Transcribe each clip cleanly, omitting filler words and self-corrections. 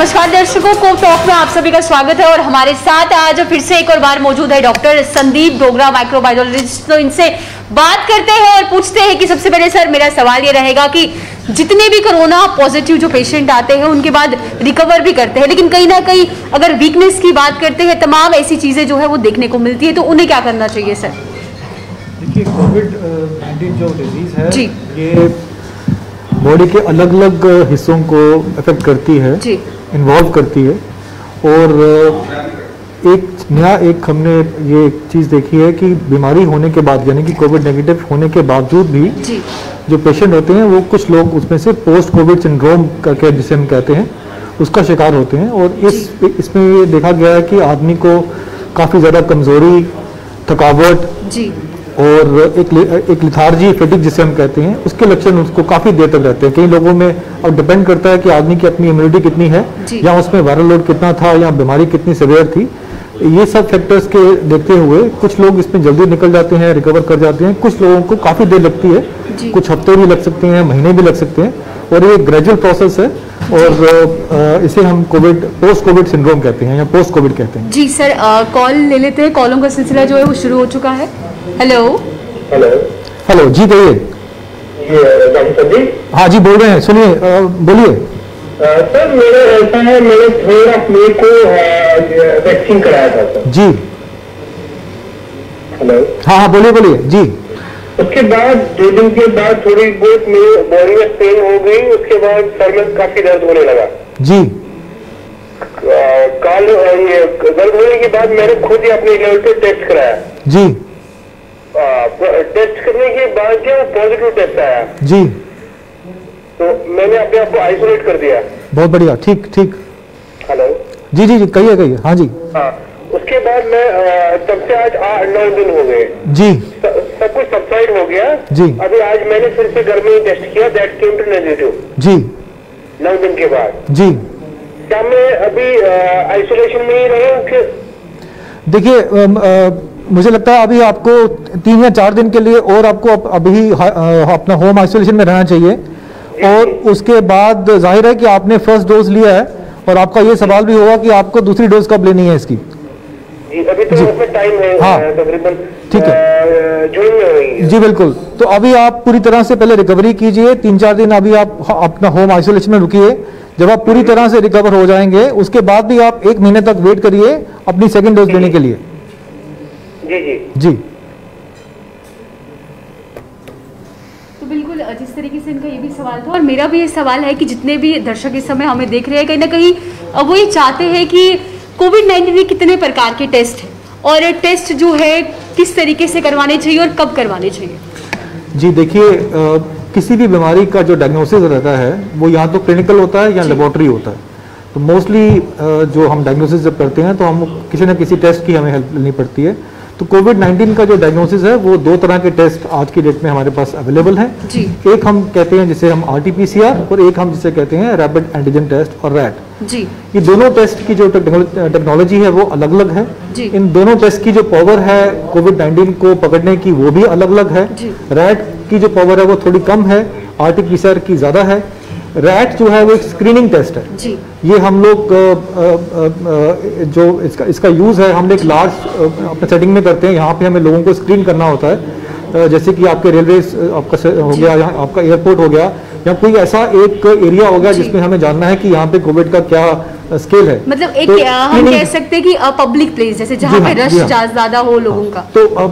नमस्कार दर्शकों को टॉक में आप सभी का स्वागत है और हमारे साथ आज फिर से एक और बार मौजूद है डॉक्टर संदीप डोगरा, माइक्रोबायोलॉजिस्ट। तो इनसे बात करते हैं और पूछते हैं कि सबसे पहले सर मेरा सवाल ये रहेगा कि जितने भी कोरोना पॉजिटिव जो पेशेंट आते हैं उनके बाद रिकवर भी करते हैं, लेकिन कहीं ना कहीं अगर वीकनेस की बात करते हैं, तमाम ऐसी चीजें जो है वो देखने को मिलती है, तो उन्हें क्या करना चाहिए सर? देखिए, कोविड-19 जो डिजीज है जी, ये बॉडी के अलग अलग हिस्सों को अफेक्ट करती है, इन्वॉल्व करती है। और एक हमने ये चीज़ देखी है कि बीमारी होने के बाद, यानी कि कोविड नेगेटिव होने के बावजूद भी जो पेशेंट होते हैं वो कुछ लोग उसमें से पोस्ट कोविड सिंड्रोम करके, जिसे हम कहते हैं, उसका शिकार होते हैं। और इसमें ये देखा गया है कि आदमी को काफ़ी ज़्यादा कमज़ोरी, थकावट और एक लिथार्जी, फेटिक जिसे हम कहते हैं, उसके लक्षण उसको काफ़ी देर तक रहते हैं। कई लोगों में अब डिपेंड करता है कि आदमी की अपनी इम्यूनिटी कितनी है, या उसमें वायरल लोड कितना था, या बीमारी कितनी सीवियर थी। ये सब फैक्टर्स के देखते हुए कुछ लोग इसमें जल्दी निकल जाते हैं, रिकवर कर जाते हैं। कुछ लोगों को काफ़ी देर लगती है, कुछ हफ्ते भी लग सकते हैं, महीने भी लग सकते हैं, और ये ग्रेजुअल प्रोसेस है। और इसे हम पोस्ट कोविड सिंड्रोम कहते हैं या पोस्ट कोविड कहते हैं। जी सर, कॉल ले लेते हैं। कॉलों का सिलसिला जो है वो शुरू हो चुका है। हेलो हेलो जी, कहिए। हाँ जी, बोल रहे हैं, सुनिए, बोलिए। सर मेरा ऐसा है, मैंने 3 मई को वैक्सीन कराया था सर। जी, हेलो। हाँ, बोलिए जी। उसके बाद 2 दिन के बाद थोड़ी बहुत मेरी बॉडी में पेन हो गई। उसके बाद सर में काफी दर्द होने लगा जी। कल दर्द होने के बाद मैंने खुद ही अपने लेवल पे टेस्ट कराया जी। टेस्ट करने के बाद क्या पॉजिटिव टेस्ट आया जी, तो मैंने अपने आप को आइसोलेट कर दिया। बहुत बढ़िया, ठीक। हेलो जी, कहिए। हाँ जी। हाँ, उसके बाद मैं तब से आज 8-9 दिन हो गए जी। सब कुछ सबसाइड हो गया जी। अभी आज मैंने फिर से घर में ही टेस्ट किया, दैट केम टू नेगेटिव जी। 9 दिन के बाद। जी, क्या मैं अभी आइसोलेशन में ही रहूं? देखिए, मुझे लगता है अभी आपको 3 या 4 दिन के लिए और आपको अभी अपना होम आइसोलेशन में रहना चाहिए। और उसके बाद जाहिर है कि आपने फर्स्ट डोज लिया है और आपका ये सवाल भी होगा कि आपको दूसरी डोज कब लेनी है इसकी। जी, अभी तो उसमें टाइम है। हाँ, तकरीबन ठीक है, जून में होगी। जी बिल्कुल। तो अभी आप पूरी तरह से पहले रिकवरी कीजिए, 3-4 दिन अभी आप अपना होम आइसोलेशन में रुकिए। जब आप पूरी तरह से रिकवर हो जाएंगे उसके बाद भी आप 1 महीने तक वेट करिए अपनी सेकेंड डोज लेने के लिए। जी। तो बिल्कुल जिस तरीके से इनका ये भी सवाल था और मेरा भी ये सवाल है कि जितने भी दर्शक इस समय हमें देख रहे हैं, कहीं ना कहीं वो ये चाहते हैं कि कोविड-19 में कितने प्रकार के टेस्ट हैं और टेस्ट जो है किस तरीके से करवाने चाहिए और कब करवाने चाहिए? जी देखिए, किसी भी बीमारी का जो डायग्नोसिस रहता है वो या तो क्लिनिकल होता है या लेबोरेटरी होता है। तो मोस्टली जो हम डायग्नोसिस जब करते हैं तो हम किसी न किसी टेस्ट की हमें हेल्प लेनी पड़ती है। तो कोविड-19 का जो डायग्नोसिस है वो 2 तरह के टेस्ट आज की डेट में हमारे पास अवेलेबल हैं। एक हम कहते हैं जिसे हम RT-PCR और एक हम जिसे कहते हैं रैपिड एंटीजन टेस्ट और रैट। ये दोनों टेस्ट की जो टेक्नोलॉजी है वो अलग अलग है। इन दोनों टेस्ट की जो पावर है कोविड-19 को पकड़ने की वो भी अलग अलग है। रैट की जो पावर है वो थोड़ी कम है, RT-PCR की ज़्यादा है। रैट जो है वो एक स्क्रीनिंग टेस्ट है। ये हम लोग जो इसका यूज़ है हम एक लार्ज अपने सेटिंग में करते हैं। यहाँ पे हमें लोगों को स्क्रीन करना होता है, जैसे कि आपके रेलवे आपका हो गया या आपका एयरपोर्ट हो गया या कोई ऐसा एक एरिया हो गया जिसमें हमें जानना है कि यहाँ पे कोविड का क्या स्केल है। मतलब एक तो हम कह सकते हैं कि पब्लिक प्लेस जैसे जहाँ पे रश ज्यादा हो लोगों का। तो अब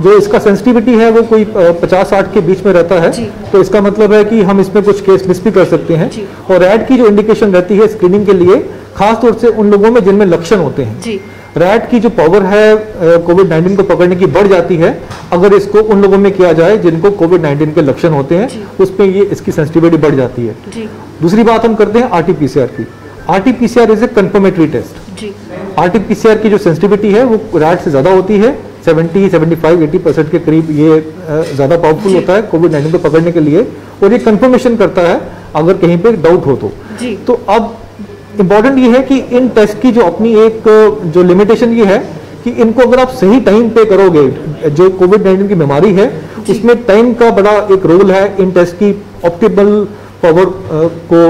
जो इसका सेंसिटिविटी है वो कोई 50-60 के बीच में रहता है। तो इसका मतलब है कि हम इसमें कुछ केस मिस भी कर सकते हैं। और रैट की जो इंडिकेशन रहती है स्क्रीनिंग के लिए खासतौर से उन लोगों में जिनमें लक्षण होते हैं। रैट की जो पावर है कोविड-19 को पकड़ने की बढ़ जाती है अगर इसको उन लोगों में किया जाए जिनको कोविड-19 के लक्षण होते हैं, उसमें ये इसकी सेंसिटिविटी बढ़ जाती है। दूसरी बात हम करते हैं RT-PCR की। RT-PCR is a confirmatory test. RT-PCR की जो सेंसिटिविटी है वो रैट से ज्यादा होती है, 70, 75, 80% के करीब ये ज्यादा पावरफुल होता है कोविड-19 को पकड़ने के लिए। और ये कंफर्मेशन करता है अगर कहीं पे डाउट हो तो अब इम्पॉर्टेंट ये है कि इन टेस्ट की जो अपनी एक जो लिमिटेशन ये है कि इनको अगर आप सही टाइम पे करोगे, जो कोविड-19 की बीमारी है उसमें टाइम का बड़ा एक रोल है इन टेस्ट की ऑप्टिमल पावर को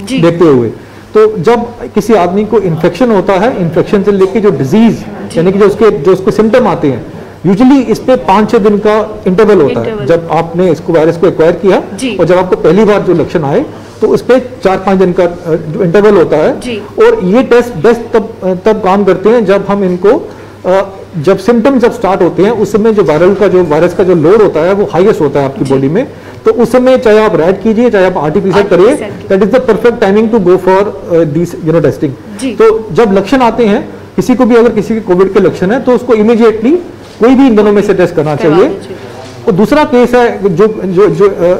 देखते हुए। तो जब किसी आदमी को इन्फेक्शन होता है, इन्फेक्शन से लेके जो डिजीज यानी कि जो उसको सिम्टम आते हैं, यूजुअली इस पे 5-6 दिन का इंटरवल होता है। जब आपने इसको वायरस को एक्वायर किया और जब आपको पहली बार जो लक्षण आए तो उस पे 4-5 दिन का जो इंटरवल होता है। और ये टेस्ट बेस्ट तब काम करते हैं जब हम इनको जब सिम्टम्स जब स्टार्ट होते हैं उस समय जो वायरस का जो लोड होता है वो हाईएस्ट होता है आपकी बॉडी में। तो उस समय चाहे आप रैट कीजिए चाहे आप आरटीपीसीआर करिए, that is the perfect timing to go for this testing. तो जब लक्षण आते हैं किसी को भी, अगर किसी के कोविड के लक्षण है तो उसको इमीडिएटली कोई भी इन दोनों में से टेस्ट करना चाहिए। और दूसरा केस है जो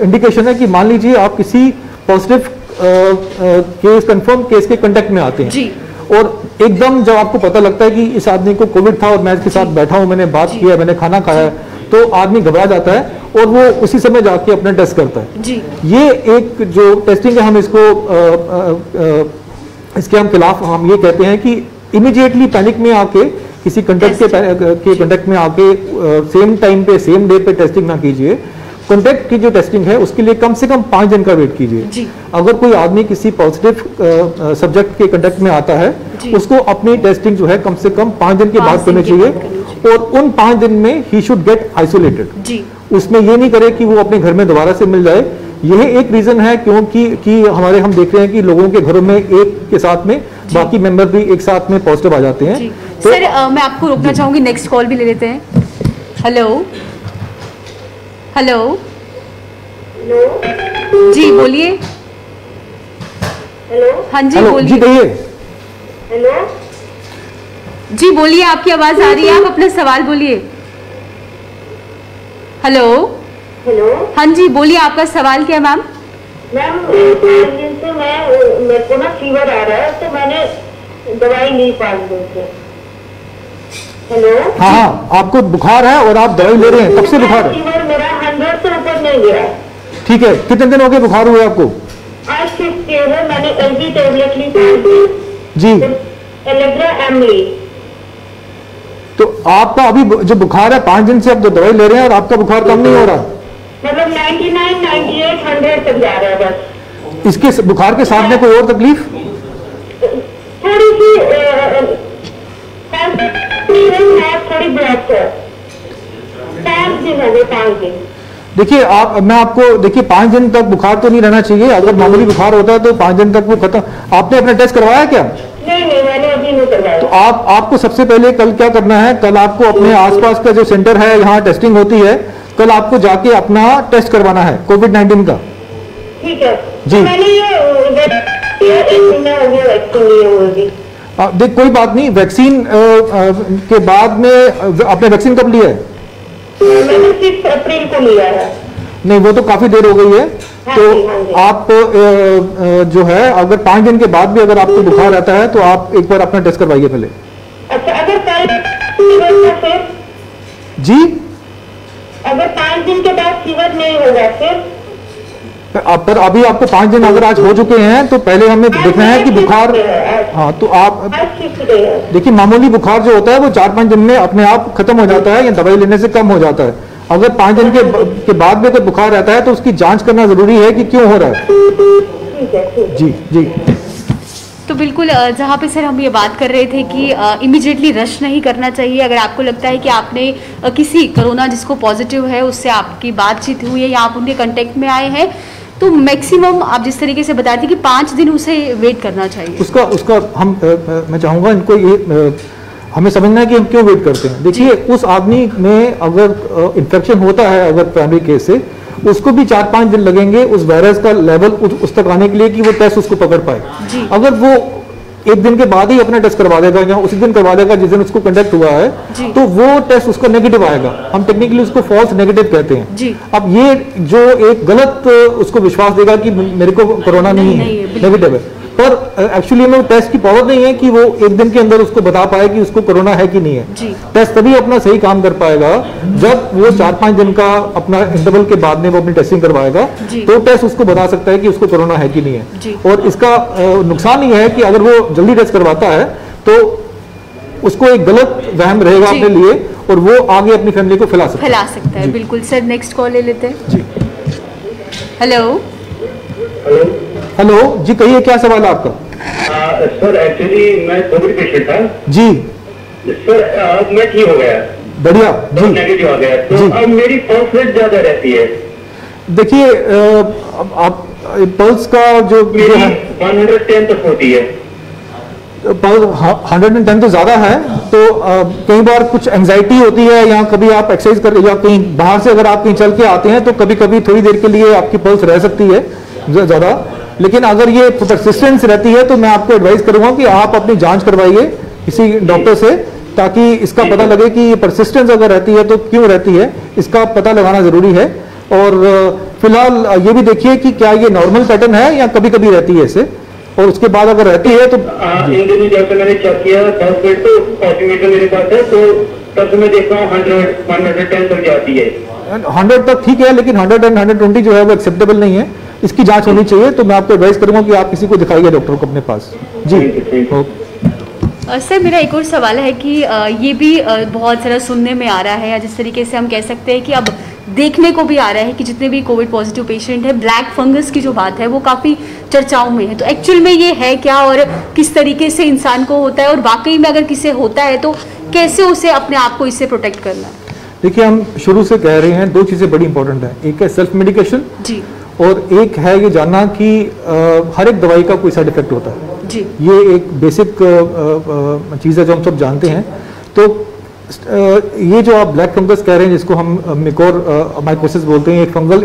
इंडिकेशन है कि मान लीजिए आप किसी पॉजिटिव केस, कंफर्म केस के कांटेक्ट में आते हैं और एकदम जब आपको पता लगता है कि इस आदमी को कोविड था और मैं इसके साथ बैठा हूं, मैंने बात किया, मैंने खाना खाया, तो आदमी घबरा जाता है और वो उसी समय जाके अपना टेस्ट करता है। ये एक जो टेस्टिंग है, हम इसको इसके हम खिलाफ हम ये कहते हैं कि इमीडिएटली पैनिक में आके किसी कंटेक्ट के कंटेक्ट में आके सेम टाइम पे सेम डे पे टेस्टिंग ना कीजिए। कॉन्टैक्ट की जो टेस्टिंग है उसके लिए कम से कम 5 दिन का वेट कीजिए। अगर कोई आदमी किसी पॉजिटिव सब्जेक्ट के कॉन्टैक्ट में आता है उसको अपनी टेस्टिंग जो है कम से कम 5 दिन के बाद करनी चाहिए और उन 5 दिन में ही शुड गेट आइसोलेटेड। उसमें ये नहीं करे कि वो अपने घर में दोबारा से मिल जाए। यह एक रीजन है क्योंकि हम देख रहे हैं कि लोगों के घरों में एक के साथ में बाकी मेंबर भी एक साथ में पॉजिटिव आ जाते हैं। तो सर मैं आपको रोकना चाहूंगी, नेक्स्ट कॉल भी ले लेते हैं। हेलो हेलो जी बोलिए। हेलो हाँ जी बोलिए। जी कहिए। हेलो जी बोलिए, आपकी आवाज आ रही है, आप अपना सवाल बोलिए। हेलो हेलो हाँ जी बोलिए, आपका सवाल क्या है मैम? मैम 5 दिन से मेरे को ना फीवर आ रहा है तो मैंने दवाई ली 5 दिन से। हेलो हाँ, आपको बुखार है और आप दवाई ले रहे हैं, कब से बुखार है? फीवर मेरा 100 से ऊपर नहीं गया। ठीक है, कितने दिन हो गए बुखार हुए आपको? आज 6 डे है, मैंने एलजी टेबलेट ली जी, एलेग्रा एमली। तो आपका अभी जो बुखार है 5 दिन से आप जो दवाई ले रहे हैं और आपका बुखार कम नहीं हो रहा? मतलब 99, 98, 100 तक जा रहा है बस। इसके बुखार के साथ में कोई और तकलीफ? थोड़ी सी थोड़ी ब्लड है। 5 दिन हो गए, 5 दिन। देखिए मैं आपको देखिए 5 दिन तक बुखार तो नहीं रहना चाहिए। अगर मामूली बुखार होता है तो 5 दिन तक वो खत्म। आपने अपना टेस्ट करवाया क्या? नहीं मैंने अभी नहीं करवाया। तो आपको सबसे पहले कल क्या करना है, कल आपको अपने आसपास का जो सेंटर है यहाँ टेस्टिंग होती है, कल आपको जाके अपना टेस्ट करवाना है कोविड-19 का। ठीक है जी। मैंने ये 1 महीना हो गया वैक्सीन लिए हुए। देख कोई बात नहीं, वैक्सीन के बाद में आपने वैक्सीन कब लिया है? मैंने 6 अप्रैल को लिया है। नहीं वो तो काफी देर हो गई है। हाँ तो जी, हाँ जी। आप जो है अगर 5 दिन के बाद भी अगर आपको बुखार रहता है तो आप एक बार अपना टेस्ट करवाइए पहले। अच्छा अगर फीवर फिर? जी अगर 5 दिन के बाद फीवर नहीं होगा फिर? पर अभी आपको 5 दिन अगर आज हो चुके हैं तो पहले हमें देखना है कि बुखार, हाँ तो आप देखिए मामूली बुखार जो होता है वो 4-5 दिन में अपने आप खत्म हो जाता है या दवाई लेने से कम हो जाता है। अगर 5 दिन के बाद भी अगर बुखार रहता है तो उसकी जांच करना जरूरी है कि क्यों हो रहा है। जी जी। तो बिल्कुल जहाँ पे सर हम ये बात कर रहे थे कि इमीडिएटली रश नहीं करना चाहिए। अगर आपको लगता है कि आपने किसी कोरोना जिसको पॉजिटिव है उससे आपकी बातचीत हुई है या आप उनके कांटेक्ट में आए हैं तो मैक्सिमम आप जिस तरीके से बता रहे थे कि 5 दिन उसे वेट करना चाहिए। उसका मैं चाहूँगा इनको ये हमें समझना है कि हम क्यों वेट करते हैं। देखिए उस आदमी में अगर इन्फेक्शन होता है अगर प्राइमरी केस से, उसको भी 4-5 दिन लगेंगे उस वायरस का लेवल उस तक आने के लिए कि वो टेस्ट उसको पकड़ पाए। अगर वो एक दिन के बाद ही अपना टेस्ट करवा देगा या उसी दिन करवा देगा जिस दिन उसको कंडक्ट हुआ है तो वो टेस्ट उसका नेगेटिव आएगा। हम टेक्निकली उसको फॉल्स नेगेटिव कहते हैं। अब ये जो एक गलत उसको विश्वास देगा कि मेरे को कोरोना नहीं है, नेगेटिव है, पर एक्चुअली में टेस्ट की पावर नहीं है कि वो एक दिन के अंदर उसको बता पाए कि उसको कोरोना है कि नहीं है। टेस्ट तभी अपना सही काम कर पाएगा जब वो 4-5 दिन का अपना इंटरवल के बाद में वो अपनी टेस्टिंग करवाएगा तो टेस्ट उसको बता सकता है कि उसको कोरोना है कि नहीं है। और इसका नुकसान ये है कि अगर वो जल्दी टेस्ट करवाता है तो उसको एक गलत वहम रहेगा अपने लिए और वो आगे अपनी फैमिली को फैला सकता है। बिल्कुल सर, नेक्स्ट कॉल ले लेते हैं। जी हेलो हेलो जी कहिए क्या सवाल है आपका? सर एक्चुअली मैं कोविड पेशेंट था जी सर, अब मैं ठीक हो गया, बढ़िया जी, नेगेटिव आ गया, तो जी। अब मेरी पल्स रेट ज्यादा रहती है। देखिए अब आप पल्स का जो मेरी है 110 तक होती है। पल्स 110 तो ज़्यादा है, तो कई बार कुछ एंजाइटी होती है, या कभी आप एक्सरसाइज कर या कहीं बाहर से अगर आप कहीं चल के आते हैं तो कभी कभी थोड़ी देर के लिए आपकी पल्स रह सकती है ज़्यादा। लेकिन अगर ये परसिस्टेंस रहती है तो मैं आपको एडवाइस करूंगा कि आप अपनी जांच करवाइए किसी डॉक्टर से, ताकि इसका पता लगे कि ये परसिस्टेंस अगर रहती है तो क्यों रहती है, इसका पता लगाना जरूरी है। और फिलहाल ये भी देखिए कि क्या ये नॉर्मल पैटर्न है या कभी कभी रहती है इसे, और उसके बाद अगर रहती है तो इन दिनों जब मैंने चेक किया पल्स रेट तो ऑक्सीमीटर मेरे पास है, तो तब से मैं देखता हूँ 110 तक जाती है। 100 तक ठीक है, लेकिन 100 और 120 जो है वो एक्सेप्टेबल नहीं है, इसकी जांच होनी चाहिए। तो मैं आपको एडवाइस करूंगा कि आप किसी को दिखाइए डॉक्टर को अपने पास। जी ओके। सर मेरा एक और सवाल है कि ये भी बहुत सारा सुनने में आ रहा है, या जिस तरीके से हम कह सकते हैं कि अब देखने को भी आ रहा है कि जितने भी कोविड पॉजिटिव पेशेंट है, ब्लैक फंगस की जो बात है वो काफ़ी चर्चाओं में है। तो एक्चुअल में ये है क्या, और किस तरीके से इंसान को होता है, और वाकई में अगर किसे होता है तो कैसे उसे अपने आप को इससे प्रोटेक्ट करना है? देखिए हम शुरू से कह रहे हैं दो चीज़ें बड़ी इंपॉर्टेंट है, एक है सेल्फ मेडिकेशन जी, और एक है ये जानना कि हर एक दवाई का कोई साइड इफेक्ट होता है जी। ये एक बेसिक चीज़ है जो हम सब जानते हैं। तो ये जो आप ब्लैक फंगस कह रहे हैं जिसको हम माइकोसिस बोलते हैं, एक फंगल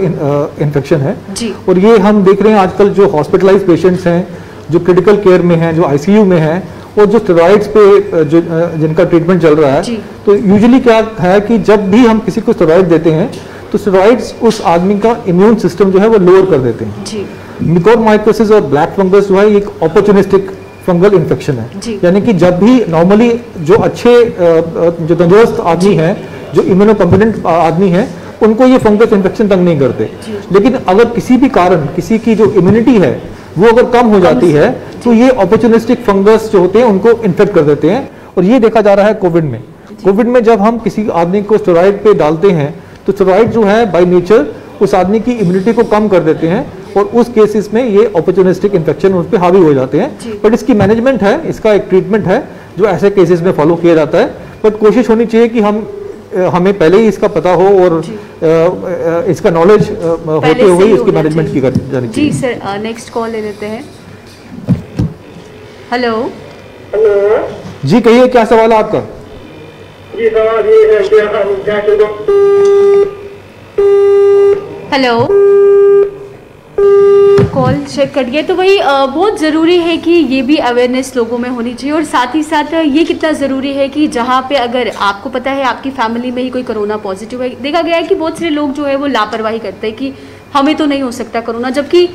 इन्फेक्शन है जी। और ये हम देख रहे हैं आजकल जो हॉस्पिटलाइज पेशेंट्स हैं, जो क्रिटिकल केयर में हैं, जो आईसीयू में हैं, और जो स्टेरॉइड्स पे जो जिनका ट्रीटमेंट चल रहा है, तो यूजुअली क्या है कि जब भी हम किसी को स्टेरॉइड देते हैं तो स्टेरॉइड्स उस आदमी का इम्यून सिस्टम जो है वो लोअर कर देते हैं जी। मिकोरमाइकोसिस और ब्लैक फंगस जो है एक अपॉर्चुनिस्टिक फंगल इन्फेक्शन है, यानी कि जब भी नॉर्मली जो अच्छे जो तंदुरुस्त आदमी है, जो इम्यूनो कॉम्पिटेंट आदमी है, उनको ये फंगस इन्फेक्शन तंग नहीं करते। लेकिन अगर किसी भी कारण किसी की जो इम्यूनिटी है वो अगर कम हो जाती है तो ये अपॉर्चुनिस्टिक फंगस जो होते हैं उनको इन्फेक्ट कर देते हैं। और ये देखा जा रहा है कोविड में। कोविड में जब हम किसी आदमी को स्टेरॉइड पे डालते हैं तो स्टेरॉइड जो है बाय नेचर उस आदमी की इम्यूनिटी को कम कर देते हैं, और उस केसेस में ये अपॉर्चुनिस्टिक इन्फेक्शन उस पर हावी हो जाते हैं। बट इसकी मैनेजमेंट है, इसका एक ट्रीटमेंट है जो ऐसे केसेस में फॉलो किया जाता है। बट कोशिश होनी चाहिए कि हमें पहले ही इसका पता हो और इसका नॉलेज होते हुए इसकी मैनेजमेंट की जानी चाहिए। जी सर, नेक्स्ट कॉल ले लेते हैं। हेलो हेलो जी, कहिए क्या सवाल है आपका? जी सवाल ये है कि हम क्या हेलो, कॉल चेक कट गया। तो वही बहुत ज़रूरी है कि ये भी अवेयरनेस लोगों में होनी चाहिए, और साथ ही साथ ये कितना ज़रूरी है कि जहाँ पे अगर आपको पता है आपकी फैमिली में ही कोई कोरोना पॉजिटिव है, देखा गया है कि बहुत सारे लोग जो है वो लापरवाही करते हैं कि हमें तो नहीं हो सकता कोरोना, जबकि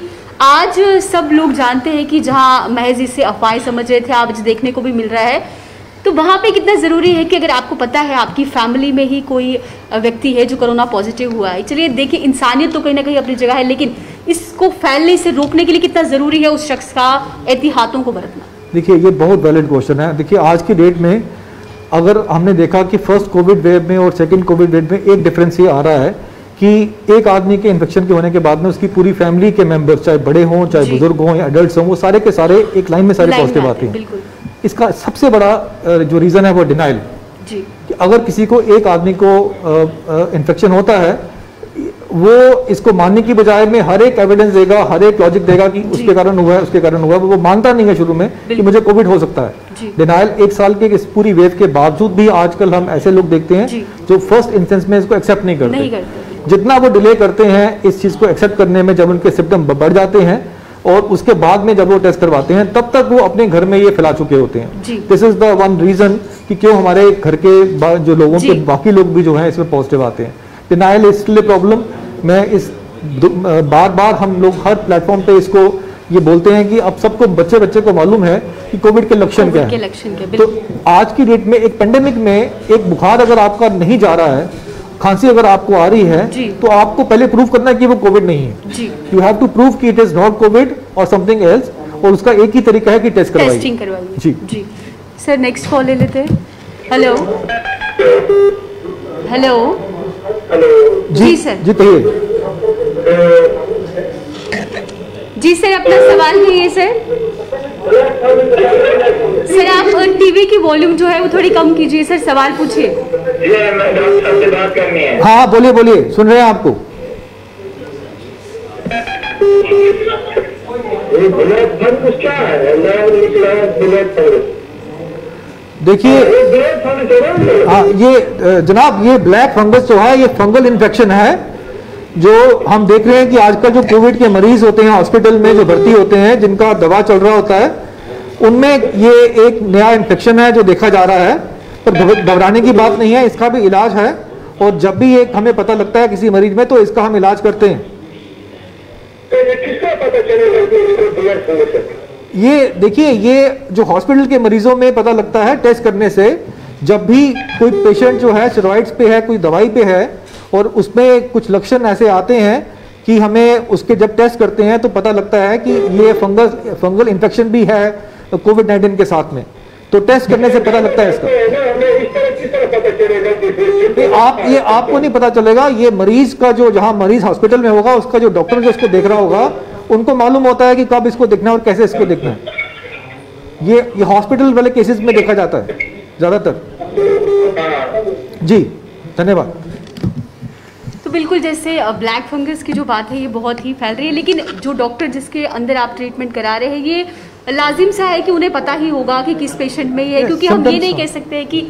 आज सब लोग जानते हैं कि जहाँ महज इसे अफवाहें समझ रहे थे, आज देखने को भी मिल रहा है। तो वहाँ पे कितना ज़रूरी है कि अगर आपको पता है आपकी फैमिली में ही कोई व्यक्ति है जो कोरोना पॉजिटिव हुआ है, चलिए देखिए इंसानियत तो कहीं ना कहीं अपनी जगह है, लेकिन इसको फैलने से रोकने के लिए कितना ज़रूरी है उस शख्स का एहतियातों को बरतना? देखिए ये बहुत वैलिड क्वेश्चन है। देखिए आज की डेट में अगर हमने देखा कि फर्स्ट कोविड वेव में और सेकेंड कोविड वेव में एक डिफरेंस ये आ रहा है कि एक आदमी के इन्फेक्शन के होने के बाद में उसकी पूरी फैमिली के मेंबर्स, चाहे बड़े हों चाहे बुजुर्ग हों या एडल्ट्स हों, वो सारे के सारे एक लाइन में सारे पॉजिटिव आते हैं। इसका सबसे बड़ा जो रीज़न है वो डिनाइल, कि अगर किसी को एक आदमी को इन्फेक्शन होता है, वो इसको मानने की बजाय में हर एक एविडेंस देगा, हर एक लॉजिक देगा कि उसके कारण हुआ है, उसके कारण हुआ है। वो मानता नहीं है शुरू में कि मुझे कोविड हो सकता है। डिनाइल एक साल के इस पूरी वेव के बावजूद भी आजकल हम ऐसे लोग देखते हैं जो फर्स्ट इंस्टेंस में इसको एक्सेप्ट नहीं करते। जितना वो डिले करते हैं इस चीज़ को एक्सेप्ट करने में, जब उनके सिम्टम बढ़ जाते हैं और उसके बाद में जब वो टेस्ट करवाते हैं, तब तक वो अपने घर में ये फैला चुके होते हैं। This is the one reason कि क्यों हमारे घर के जो लोगों के बाकी लोग भी जो हैं इसमें पॉजिटिव आते हैं। Denial is still a problem. मैं इस बार बार हम लोग हर प्लेटफॉर्म पे इसको ये बोलते हैं कि अब सबको बच्चे को मालूम है कि कोविड के लक्षण क्या है। तो आज की डेट में एक पेंडेमिक में एक बुखार अगर आपका नहीं जा रहा है, खांसी अगर आपको आ रही है, तो आपको पहले प्रूव करना है कि वो कोविड नहीं है। यू हैव टू प्रूव कि इट इज नॉट कोविड और समथिंग एल्स, और उसका एक ही तरीका है कि टेस्ट करवाइए। जी सर, नेक्स्ट कॉल ले लेते हैं। हेलो हेलो जी सर, जी कहिए। जी सर, अपना सवाल कहिए सर। सर आप टीवी की वॉल्यूम जो है वो थोड़ी कम कीजिए सर, सवाल पूछिए। मैं डॉक्टर साहब से बात करनी है। हाँ बोलिए बोलिए, सुन रहे हैं आपको। देखिए हाँ, ये जनाब ये ब्लैक फंगस जो है ये फंगल इन्फेक्शन है जो हम देख रहे हैं कि आजकल जो कोविड के मरीज होते हैं हॉस्पिटल में जो भर्ती होते हैं, जिनका दवा चल रहा होता है, उनमें ये एक नया इन्फेक्शन है जो देखा जा रहा है। पर घबराने की बात नहीं है, इसका भी इलाज है। और जब भी एक हमें पता लगता है किसी मरीज में तो इसका हम इलाज करते हैं। ये देखिए, ये जो हॉस्पिटल के मरीजों में पता लगता है टेस्ट करने से। जब भी कोई पेशेंट जो है स्टेरॉइड्स पे है, कोई दवाई पे है और उसमें कुछ लक्षण ऐसे आते हैं कि हमें उसके जब टेस्ट करते हैं तो पता लगता है कि ये फंगल इन्फेक्शन भी है कोविड-19 के साथ में, तो टेस्ट करने से पता लगता है इसका। ये आपको नहीं पता चलेगा, ये मरीज का जो जहां मरीज हॉस्पिटल में होगा उसका जो डॉक्टर जो उसको देख रहा होगा उनको मालूम होता है कि कब इसको देखना है और कैसे इसको देखना है। ये हॉस्पिटल वाले केसेस में देखा जाता है ज्यादातर। जी धन्यवाद। तो बिल्कुल जैसे ब्लैक फंगस की जो बात है ये बहुत ही फैल रही है, लेकिन जो डॉक्टर जिसके अंदर आप ट्रीटमेंट करा रहे हैं ये लाजिम सा है कि उन्हें पता ही होगा कि किस पेशेंट में ये है, क्योंकि हम ये नहीं कह सकते हैं कि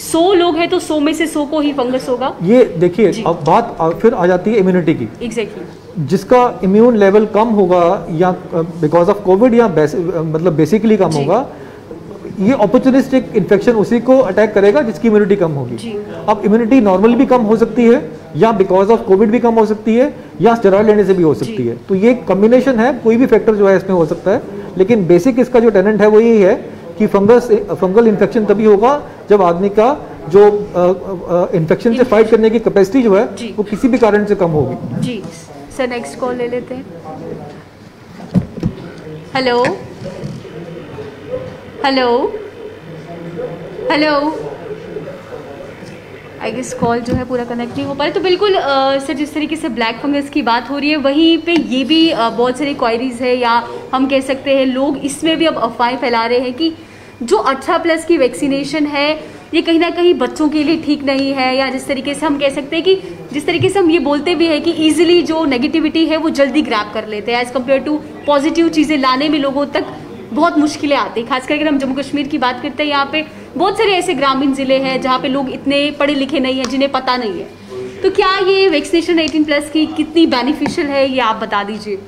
100 लोग हैं तो 100 में से 100 को ही फंगस होगा। ये देखिए अब बात फिर आ जाती है इम्यूनिटी की। एग्जैक्टली। जिसका इम्यून लेवल कम होगा या बिकॉज ऑफ कोविड या मतलब बेसिकली कम होगा, ये अपॉर्चुनिस्टिक इन्फेक्शन उसी को अटैक करेगा जिसकी इम्यूनिटी कम होगी। अब इम्यूनिटी नॉर्मल भी कम हो सकती है या बिकॉज ऑफ कोविड भी कम हो सकती है या स्टेरॉइड लेने से भी हो सकती है। तो ये कॉम्बिनेशन है, कोई भी फैक्टर जो है इसमें हो सकता है, लेकिन बेसिक इसका जो टेनेंट है वो यही है कि फंगल इन्फेक्शन तभी होगा जब आदमी का जो इन्फेक्शन से फाइट करने की कैपेसिटी जो है वो किसी भी कारण से कम होगी। जी सर, नेक्स्ट कॉल ले लेते हैं। Hello hello hello, I guess call जो है पूरा कनेक्ट नहीं हो पा रहा। तो बिल्कुल सर, जिस तरीके से ब्लैक फंगस की बात हो रही है वहीं पे ये भी बहुत सारी क्वायरीज है, या हम कह सकते हैं लोग इसमें भी अब अफवाहें फैला रहे हैं कि जो 18+ की वैक्सीनेशन है ये कहीं ना कहीं बच्चों के लिए ठीक नहीं है, या जिस तरीके से हम कह सकते हैं कि जिस तरीके से हम ये बोलते भी हैं कि ईजिली जो नेगेटिविटी है वो जल्दी ग्रैब कर लेते हैं एज़ कम्पेयर टू पॉजिटिव चीज़ें लाने में लोगों तक बहुत मुश्किलें आती हैं। खासकर अगर हम जम्मू कश्मीर की बात करते हैं, यहाँ पे बहुत सारे ऐसे ग्रामीण ज़िले हैं जहाँ पे लोग इतने पढ़े लिखे नहीं हैं, जिन्हें पता नहीं है। तो क्या ये वैक्सीनेशन 18+ की कितनी बेनिफिशियल है, ये आप बता दीजिए।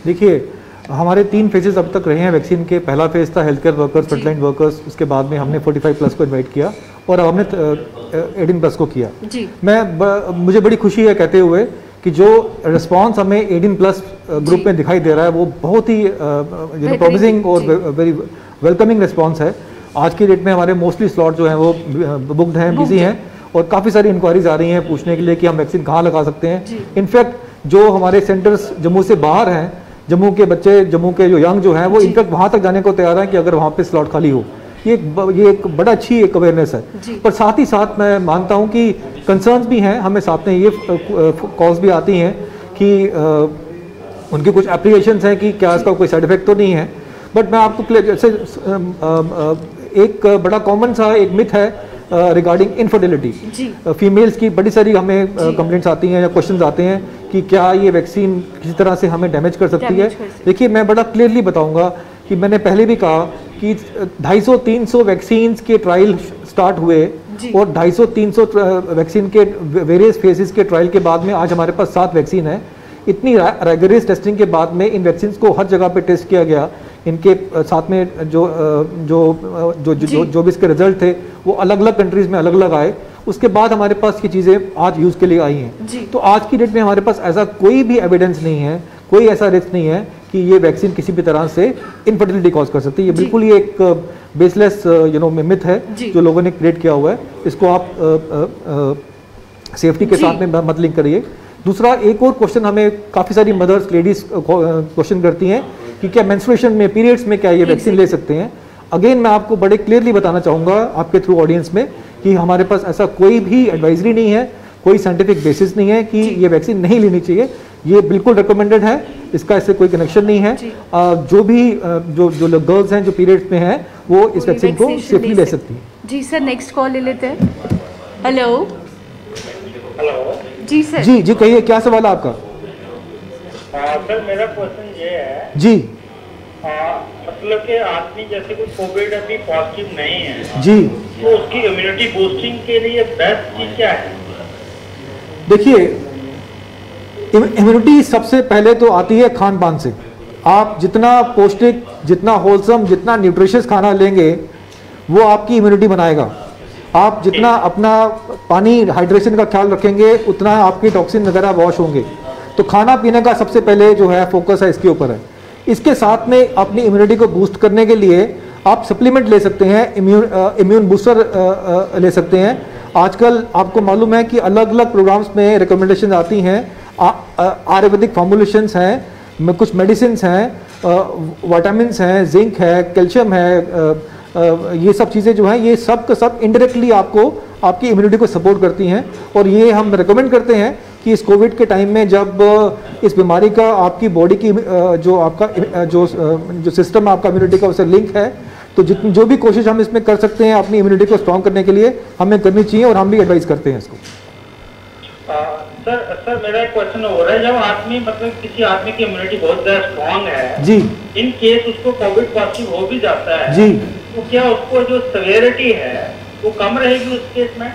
देखिए, हमारे 3 फेजेस अब तक रहे हैं वैक्सीन के। पहला फेज था health care workers, frontline workers, उसके बाद में हमने 45+ को इन्वाइट किया और अब हमने 18+ को किया। जी। मुझे बड़ी खुशी है कहते हुए कि जो रिस्पांस हमें 18+ ग्रुप में दिखाई दे रहा है वो बहुत ही प्रॉमिसिंग और वेरी वेलकमिंग रिस्पांस है। आज की डेट में हमारे मोस्टली स्लॉट जो हैं वो बुक्ड हैं, बिजी हैं, और काफ़ी सारी इंक्वायरीज आ रही हैं पूछने के लिए कि हम वैक्सीन कहाँ लगा सकते हैं। इनफैक्ट जो हमारे सेंटर्स जम्मू से बाहर हैं, जम्मू के बच्चे, जम्मू के जो यंग जो हैं वो इनफैक्ट वहाँ तक जाने को तैयार हैं कि अगर वहाँ पे स्लॉट खाली हो। ये एक बड़ा अच्छी एक अवेयरनेस है। पर साथ ही साथ मैं मानता हूँ कि कंसर्न्स भी हैं, हमें साथ में ये कॉल्स भी आती हैं कि उनके कुछ एप्लीकेशंस हैं कि क्या इसका कोई साइड इफेक्ट तो नहीं है। बट मैं आपको जैसे एक बड़ा कॉमन सा एक मिथ है रिगार्डिंग इनफर्टिलिटी। फीमेल्स की बड़ी सारी हमें कंप्लेंट्स आती हैं या क्वेश्चंस आते हैं कि क्या ये वैक्सीन किसी तरह से हमें डैमेज कर सकती है। देखिए, मैं बड़ा क्लियरली बताऊंगा कि मैंने पहले भी कहा कि 250-300 वैक्सीन के ट्रायल स्टार्ट हुए और 250-300 वैक्सीन के वेरियस फेजेस के ट्रायल के बाद में आज हमारे पास 7 वैक्सीन है। इतनी रेगुलर टेस्टिंग के बाद में इन वैक्सीन को हर जगह पे टेस्ट किया गया। इनके साथ में जो भी इसके रिजल्ट थे वो अलग अलग कंट्रीज में अलग अलग आए। उसके बाद हमारे पास ये चीज़ें आज यूज़ के लिए आई हैं। तो आज की डेट में हमारे पास ऐसा कोई भी एविडेंस नहीं है, कोई ऐसा रिस्क नहीं है कि ये वैक्सीन किसी भी तरह से इनफर्टिलिटी कॉज कर सकती है। ये बिल्कुल ही एक बेसलेस मिथ है जो लोगों ने क्रिएट किया हुआ है। इसको आप सेफ्टी के साथ में मत लिंक करिए। दूसरा, एक और क्वेश्चन हमें काफ़ी सारी मदर्स, लेडीज क्वेश्चन करती हैं कि क्या मेंस्ट्रुएशन में, पीरियड्स में क्या ये वैक्सीन ले सकते हैं। अगेन मैं आपको बड़े क्लियरली बताना चाहूँगा आपके थ्रू ऑडियंस में कि हमारे पास ऐसा कोई भी एडवाइजरी नहीं है, कोई साइंटिफिक बेसिस नहीं है कि ये वैक्सीन नहीं लेनी चाहिए। ये बिल्कुल रिकमेंडेड है। इसका इससे कोई कनेक्शन नहीं है। जो भी जो गर्ल्स हैं जो पीरियड्स में हैं वो इस वैक्सीन को सेफली ले सकती हैं। जी सर, नेक्स्ट कॉल ले लेते हैं। हेलो। हेलो जी सर। जी कहिए, क्या सवाल है आपका? सर मेरा क्वेश्चन ये है जी। मतलब कि आदमी जैसे कोई कोविड अभी पॉजिटिव नहीं है जी, तो उसकी इम्यूनिटी बूस्टिंग के लिए बेस्ट चीज क्या है? देखिए इम्यूनिटी सबसे पहले तो आती है खान पान से। आप जितना पौष्टिक, जितना होलसम, जितना न्यूट्रिशियस खाना लेंगे वो आपकी इम्यूनिटी बनाएगा। आप जितना अपना पानी हाइड्रेशन का ख्याल रखेंगे उतना आपकी टॉक्सिन वगैरह वॉश होंगे। तो खाना पीने का सबसे पहले जो है फोकस है इसके ऊपर है। इसके साथ में अपनी इम्यूनिटी को बूस्ट करने के लिए आप सप्लीमेंट ले सकते हैं, इम्यून बूस्टर ले सकते हैं। आजकल आपको मालूम है कि अलग अलग प्रोग्राम्स में रिकमेंडेशन आती हैं, आयुर्वेदिक फॉर्मुलेशंस हैं, कुछ मेडिसिन हैं, विटामिन्स हैं, जिंक है, कैल्शियम है, ये सब चीज़ें जो हैं ये सब का सब इनडायरेक्टली आपको आपकी इम्यूनिटी को सपोर्ट करती हैं। और ये हम रिकमेंड करते हैं कि इस कोविड के टाइम में जब इस बीमारी का आपकी बॉडी की जो आपका जो सिस्टम आपका इम्यूनिटी का उससे लिंक है, तो जितनी जो भी कोशिश हम इसमें कर सकते हैं अपनी इम्यूनिटी को स्ट्रॉन्ग करने के लिए हमें करनी चाहिए और हम भी एडवाइस करते हैं इसको। सर मेरा एक क्वेश्चन हो रहा है, जब आदमी मतलब किसी आदमी की इम्यूनिटी बहुत ज्यादा स्ट्रॉन्ग है जी, इन केस उसको कोविड पॉजिटिव हो भी जाता है जी, तो क्या उसको जो सेवेरिटी है वो कम रहेगी उस केस में?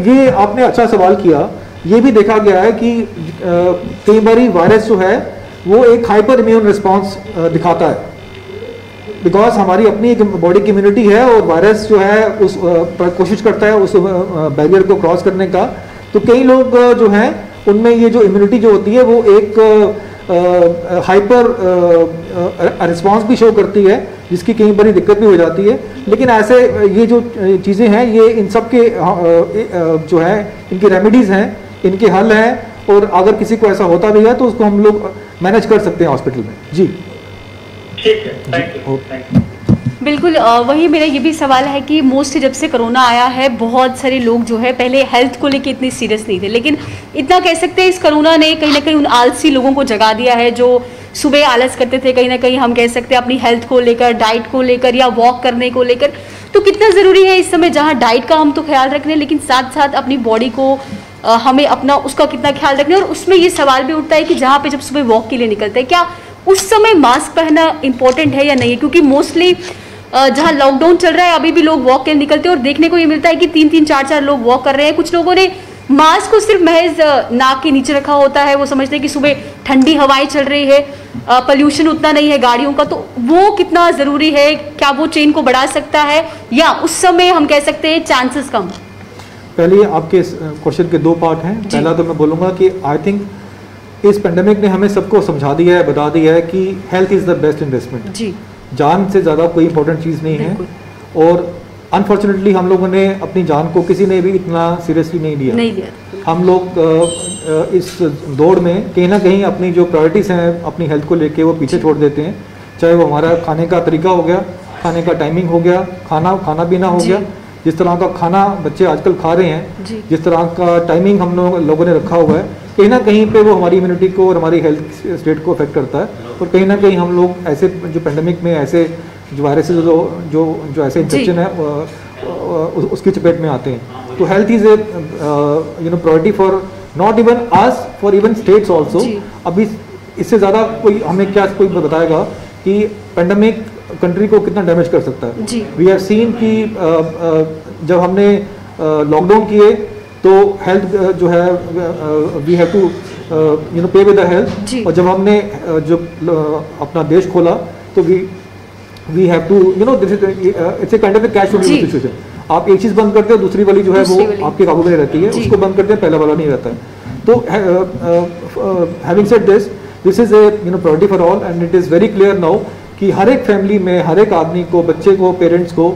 ये आपने अच्छा सवाल किया। ये भी देखा गया है कि कई बारी वायरस जो है वो एक हाइपर इम्यून रिस्पॉन्स दिखाता है, बिकॉज हमारी अपनी एक बॉडी की इम्यूनिटी है और वायरस जो है उस कोशिश करता है उस बैरियर को क्रॉस करने का। तो कई लोग जो हैं उनमें ये जो इम्यूनिटी जो होती है वो एक हाइपर रिस्पॉन्स भी शो करती है, जिसकी कई बारी दिक्कत भी हो जाती है। लेकिन ऐसे ये जो चीज़ें हैं ये इन सब के जो है इनकी रेमेडीज़ हैं, इनके हल हैं, और अगर किसी को ऐसा होता भी है तो उसको हम लोग मैनेज कर सकते हैं हॉस्पिटल में। जी ठीक है, थैंक यू। बिल्कुल वही मेरा ये भी सवाल है कि मोस्टली जब से कोरोना आया है बहुत सारे लोग जो है पहले हेल्थ को लेके इतने सीरियस नहीं थे, लेकिन इतना कह सकते हैं इस कोरोना ने कहीं ना कहीं उन आलसी लोगों को जगा दिया है जो सुबह आलस करते थे, कहीं ना कहीं हम कह सकते हैं अपनी हेल्थ को लेकर, डाइट को लेकर या वॉक करने को लेकर। तो कितना ज़रूरी है इस समय जहाँ डाइट का हम तो ख्याल रख रहे हैं लेकिन साथ साथ अपनी बॉडी को हमें अपना उसका कितना ख्याल रखना है। और उसमें ये सवाल भी उठता है कि जहाँ पे जब सुबह वॉक के लिए निकलते हैं क्या उस समय मास्क पहनना इंपॉर्टेंट है या नहीं है, क्योंकि मोस्टली जहाँ लॉकडाउन चल रहा है अभी भी लोग वॉक के लिए निकलते हैं और देखने को ये मिलता है कि 3-3, 4-4 लोग वॉक कर रहे हैं। कुछ लोगों ने मास्क को सिर्फ महज नाक के नीचे रखा होता है, वो समझते हैं कि सुबह ठंडी हवाएं चल रही है, पोल्यूशन उतना नहीं है गाड़ियों का, तो वो कितना ज़रूरी है, क्या वो चेन को बढ़ा सकता है या उस समय हम कह सकते हैं चांसेस कम? पहले आपके क्वेश्चन के दो पार्ट हैं। पहला तो मैं बोलूँगा कि आई थिंक इस पेंडेमिक ने हमें सबको समझा दिया है, बता दिया है कि health is the best investment. जी, जान से ज़्यादा कोई इंपॉर्टेंट चीज़ नहीं है, और अनफॉर्चुनेटली हम लोगों ने अपनी जान को किसी ने भी इतना सीरियसली नहीं लिया। हम लोग इस दौड़ में कहीं ना कहीं अपनी जो प्रायोरिटीज़ हैं अपनी हेल्थ को लेके वो पीछे छोड़ देते हैं, चाहे वो हमारा खाने का तरीका हो गया, खाने का टाइमिंग हो गया, खाना पीना हो गया, जिस तरह का खाना बच्चे आजकल खा रहे हैं, जिस तरह का टाइमिंग हम लोगों ने रखा हुआ है, कहीं ना कहीं पे वो हमारी इम्यूनिटी को और हमारी हेल्थ स्टेट को अफेक्ट करता है। और कहीं ना कहीं हम लोग ऐसे जो पेंडेमिक में ऐसे जो वायरसेस जो ऐसे इन्फेक्शन है उसकी चपेट में आते हैं। तो health is a priority for not even us, for even states also. अभी इससे ज़्यादा कोई हमें क्या कोई बताएगा कि पेंडेमिक कंट्री को कितना डैमेज कर सकता है। वी हैव सीन कि जब हमने लॉकडाउन किए तो हेल्थ जो है we have to pay with the health, और जब हमने जो अपना देश खोला तो we have to this is it's a kind of a cash situation. आप एक चीज़ बंद करते हो दूसरी वाली जो है वो आपके काबू में रहती है, उसको बंद करते हैं पहला वाला नहीं रहता है। तो having said this is a priority for all, and it is very clear now कि हर एक फैमिली में हर एक आदमी को, बच्चे को, पेरेंट्स को,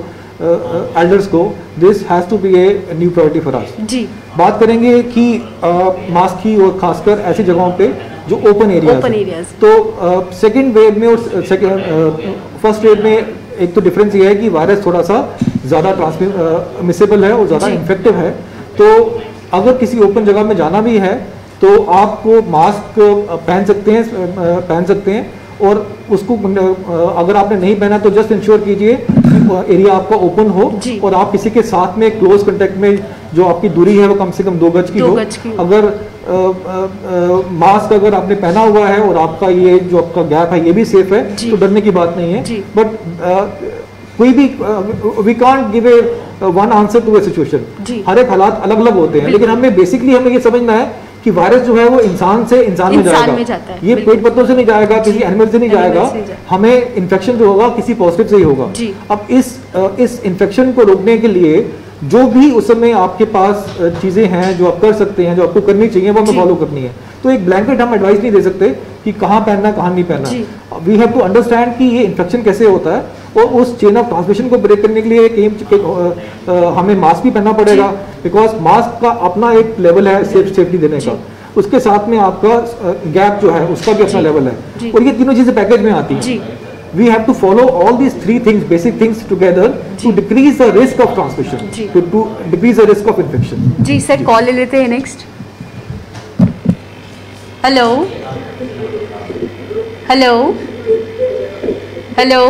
एल्डर्स को, this has to be a new priority for us. जी बात करेंगे कि मास्क की, और खासकर ऐसी जगहों पे जो ओपन एरियाज। तो सेकेंड वेव में और फर्स्ट वेव में एक तो डिफरेंस ये है कि वायरस थोड़ा सा ज़्यादा ट्रांसमिसेबल है और ज़्यादा इन्फेक्टिव है। तो अगर किसी ओपन जगह में जाना भी है तो आपको मास्क पहन सकते हैं और उसको अगर आपने नहीं पहना तो जस्ट इंश्योर कीजिए कि एरिया आपका ओपन हो और आप किसी के साथ में क्लोज कांटेक्ट में जो आपकी दूरी है वो कम से कम 2 गज की हो। अगर मास्क अगर आपने पहना हुआ है और आपका ये जो आपका गैप है ये भी सेफ है तो डरने की बात नहीं है। बट कोई भी we can't give a one answer to a situation. हर एक हालात अलग अलग होते हैं, लेकिन हमें ये समझना है कि वायरस जो है वो इंसान से इंसान में जाएगा, ये पेट पत्तों से नहीं जाएगा, किसी एनिमल से नहीं जाएगा। हमें इन्फेक्शन जो होगा किसी पॉजिटिव से ही होगा। अब इस इन्फेक्शन को रोकने के लिए जो भी उस समय आपके पास चीजें हैं जो आप कर सकते हैं, जो आपको करनी चाहिए, वो हमें फॉलो करनी है। तो एक ब्लैंकेट हम एडवाइस नहीं दे सकते कि कहाँ पहनना कहाँ नहीं पहनना। वी हैव टू अंडरस्टैंड कि ये इन्फेक्शन कैसे होता है और उस चेन ऑफ ट्रांसमिशन को ब्रेक करने के लिए हमें मास्क भी पहनना पड़ेगा, बिकॉज मास्क का अपना एक लेवल है सेफ्टी देने का, उसके साथ में आपका गैप जो है उसका भी अपना लेवल है, और ये तीनों चीजें पैकेज में आती हैं। We have to follow all these 3 things, basic things together to decrease the risk of transmission, to decrease the risk of infection. जी सर, कॉल ले लेते हैं next. Hello hello hello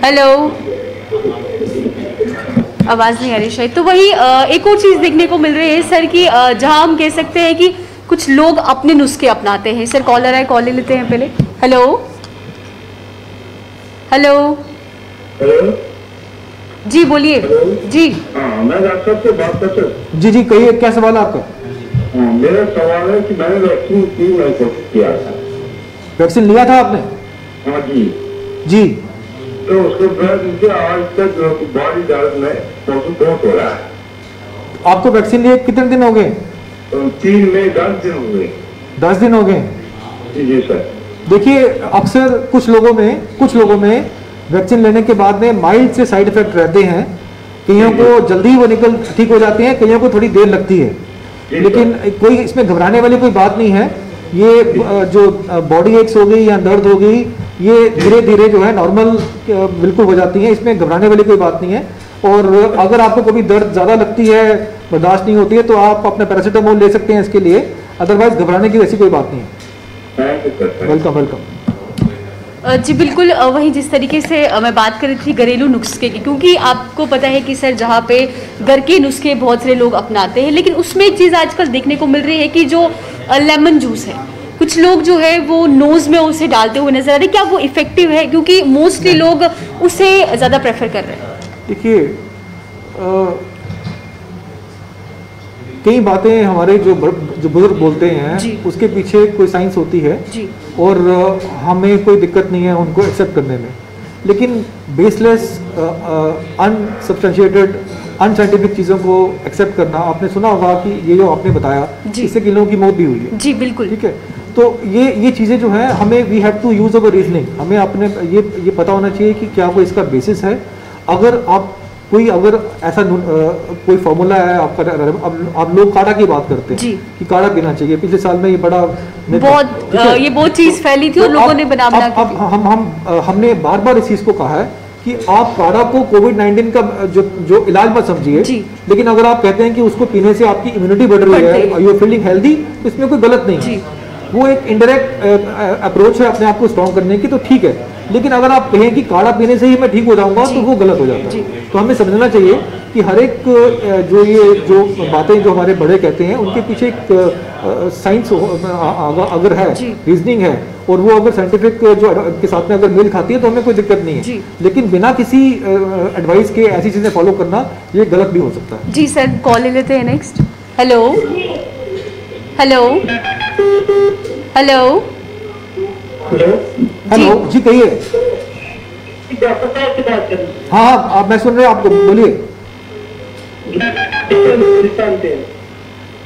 hello, आवाज नहीं आ रही शायद। तो वही एक और चीज देखने को मिल रही है सर कि जहां हम कह सकते हैं कि कुछ लोग अपने नुस्खे अपनाते हैं। सर कॉलर है, कॉल ले लेते हैं पहले। हेलो हेलो हेलो, जी बोलिए। जी हाँ, मैं डॉक्टर से बात कर सकता हूँ? जी कहिए, क्या सवाल है आपका? मेरा सवाल है कि मैंने वैक्सीन किया था। वैक्सीन लिया था आपने? हाँ जी जी। तो उसके बाद मुझे आज तक बॉडी दर्द में बहुत हो रहा है। आपको वैक्सीन लिए कितने दिन हो गए? 3 में 10 दिन हो गए। 10 दिन हो गए? जी सर। देखिए, अक्सर कुछ लोगों में वैक्सीन लेने के बाद में माइल्ड से साइड इफेक्ट रहते हैं। कईयों को जल्दी वो ठीक हो जाते हैं, कईयों को थोड़ी देर लगती है, लेकिन कोई इसमें घबराने वाली कोई बात नहीं है। ये जो बॉडी एक्स हो गई या दर्द हो गई, ये धीरे धीरे जो है नॉर्मल बिल्कुल हो जाती है, इसमें घबराने वाली कोई बात नहीं है। और अगर आपको कभी दर्द ज़्यादा लगती है, बर्दाश्त नहीं होती है, तो आप अपना पैरासीटामोल ले सकते हैं इसके लिए, अदरवाइज घबराने की वैसी कोई बात नहीं है। Welcome welcome. जी बिल्कुल, वही जिस तरीके से मैं बात कर रही थी घरेलू नुस्खे की, क्योंकि आपको पता है कि सर जहाँ पे घर के नुस्खे बहुत सारे लोग अपनाते हैं, लेकिन उसमें एक चीज़ आजकल देखने को मिल रही है कि जो लेमन जूस है, कुछ लोग जो है वो नोज में उसे डालते हुए नजर आ रहे हैं। क्या वो इफेक्टिव है? क्योंकि मोस्टली लोग उसे ज़्यादा प्रेफर कर रहे हैं। देखिए, कई बातें हमारे जो बुजुर्ग बोलते हैं उसके पीछे कोई साइंस होती है और हमें कोई दिक्कत नहीं है उनको एक्सेप्ट करने में, लेकिन बेसलेस अनसब्सटेंशिएटेड अनसाइंटिफिक चीज़ों को एक्सेप्ट करना, आपने सुना होगा कि ये जो आपने बताया इससे किन लोगों की मौत भी हुई है। जी बिल्कुल, ठीक है। तो ये चीज़ें जो है हमें we have to use our reasoning, हमें अपने ये पता होना चाहिए कि क्या कोई इसका बेसिस है। अगर ऐसा कोई फॉर्मूला है आपका, अब लोग काढ़ा की बात करते हैं कि काढ़ा पीना चाहिए। पिछले साल में ये बहुत चीज फैली थी और लोगों ने हमने बार बार इस चीज को कहा है कि आप काढ़ा को कोविड-19 का जो इलाज मत समझिए, लेकिन अगर आप कहते हैं कि उसको पीने से आपकी इम्यूनिटी बढ़ रही है, यू आर फीलिंग हेल्दी, तो इसमें कोई गलत नहीं है। वो एक इनडायरेक्ट अप्रोच है अपने आप को स्ट्रॉन्ग करने की, तो ठीक है। लेकिन अगर आप कहें कि काढ़ा पीने से ही मैं ठीक हो जाऊंगा, तो वो गलत हो जाता है। तो हमें समझना चाहिए कि हर एक जो बातें जो हमारे बड़े कहते हैं उनके पीछे एक साइंस अगर है, रीजनिंग है, और वो अगर साइंटिफिक जो के साथ में अगर मेल खाती है तो हमें कोई दिक्कत नहीं है। लेकिन बिना किसी एडवाइस के ऐसी चीजें फॉलो करना ये गलत भी हो सकता है। जी सर, कॉल ले लेते हैं next. Hello hello hello hello, जी कहिए। हाँ आप, मैं सुन रहे हैं आपको, बोलिए।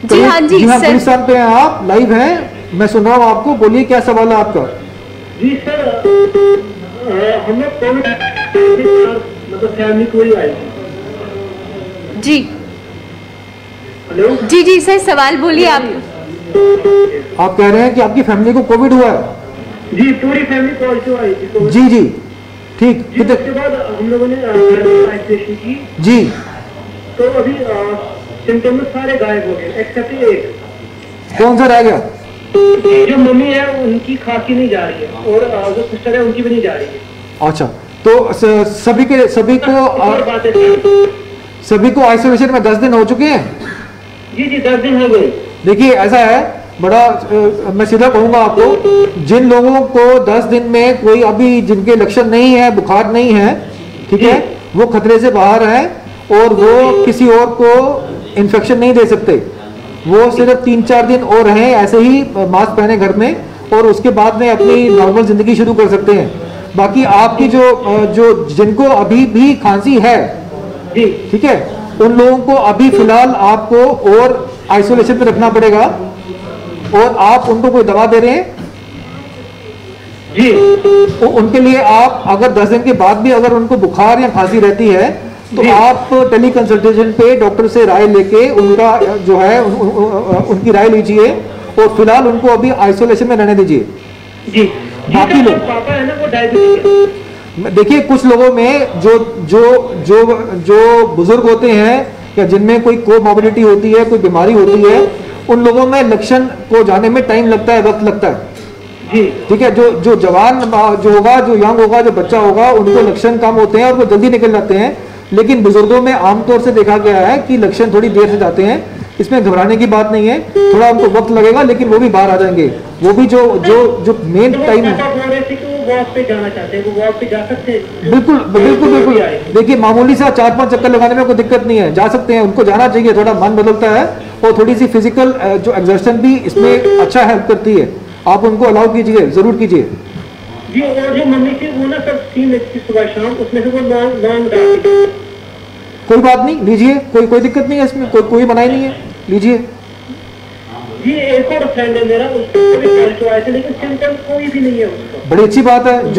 जी हाँ जी सर, पाकिस्तान पे हैं आप, लाइव हैं, मैं सुन रहा हूँ आपको, बोलिए क्या सवाल है आपका। जी सर, हमें कोविड मतलब फैमिली कोई आई जी। हेलो जी जी सर, सवाल बोलिए आप कह रहे हैं कि आपकी फैमिली को कोविड हुआ है? जी, पूरी फैमिली पॉजिटिव आई थी। जी जी, ठीक। उसके बाद हम लोगों ने आइसोलेशन की जी, तो अभी सिम्टम्स सारे गायब हो गए एक्सेप्ट एक। कौन सा रह गया? जो मम्मी है उनकी खांसी नहीं जा रही है और जो सिस्टर है उनकी भी नहीं जा रही है। अच्छा, तो सभी को आइसोलेशन में 10 दिन हो चुके हैं? जी 10 दिन हो गए। देखिए ऐसा है, बड़ा मैं सीधा कहूंगा आपको, जिन लोगों को 10 दिन में कोई अभी जिनके लक्षण नहीं है, बुखार नहीं है, ठीक है, वो खतरे से बाहर है और वो किसी और को इन्फेक्शन नहीं दे सकते। वो सिर्फ 3-4 दिन और रहें ऐसे ही मास्क पहने घर में और उसके बाद में अपनी नॉर्मल जिंदगी शुरू कर सकते हैं। बाकी आपकी जो जिनको अभी भी खांसी है, ठीक है, उन लोगों को अभी फिलहाल आपको और आइसोलेशन में रखना पड़ेगा। और आप उनको कोई दवा दे रहे हैं जी, तो उनके लिए आप अगर 10 दिन के बाद भी अगर उनको बुखार या खांसी रहती है तो आप टेली कंसल्टेशन पे डॉक्टर से राय लेके उनका जो है उनकी राय लीजिए और फिलहाल उनको अभी आइसोलेशन में रहने दीजिए। जी। बाकी लोग पापा है ना वो डायबिटिक, देखिए कुछ लोगों में जो जो जो जो बुजुर्ग होते हैं या जिनमें कोई कोमॉर्बिडिटी होती है, कोई बीमारी होती है, उन लोगों में लक्षण को जाने में टाइम लगता है, वक्त लगता है। ठीक है, जो जवान जो होगा, जो यंग होगा, जो बच्चा होगा, उनको लक्षण कम होते हैं और वो जल्दी निकल जाते हैं। लेकिन बुजुर्गों में आमतौर से देखा गया है कि लक्षण थोड़ी देर से जाते हैं। इसमें घबराने की बात नहीं है, थोड़ा उनको वक्त लगेगा लेकिन वो भी बाहर आ जाएंगे। वो भी जो मेन टाइम बिल्कुल बिल्कुल बिल्कुल। देखिए मामूली सा 4-5 चक्कर लगाने में कोई दिक्कत नहीं है, जा सकते हैं, उनको जाना चाहिए। थोड़ा मन बदलता है और थोड़ी सी फिजिकल जो एक्सर्शन भी इसमें अच्छा हेल्प करती है। आप उनको अलाउ कीजिए, जरूर कीजिए। जी, और जो मम्मी थी वो ना सब 3 सुबह शाम, उसमें से वो लॉन्ग डालती। कोई बात नहीं, लीजिए, कोई दिक्कत नहीं है इसमें, कोई मनाही नहीं है, लीजिए। जी, एक और फ्रेंड है मेरा, उसको भी टेस्ट आए थे लेकिन सिम्टम कोई भी नहीं है उसको। बड़ी अच्छी बात है,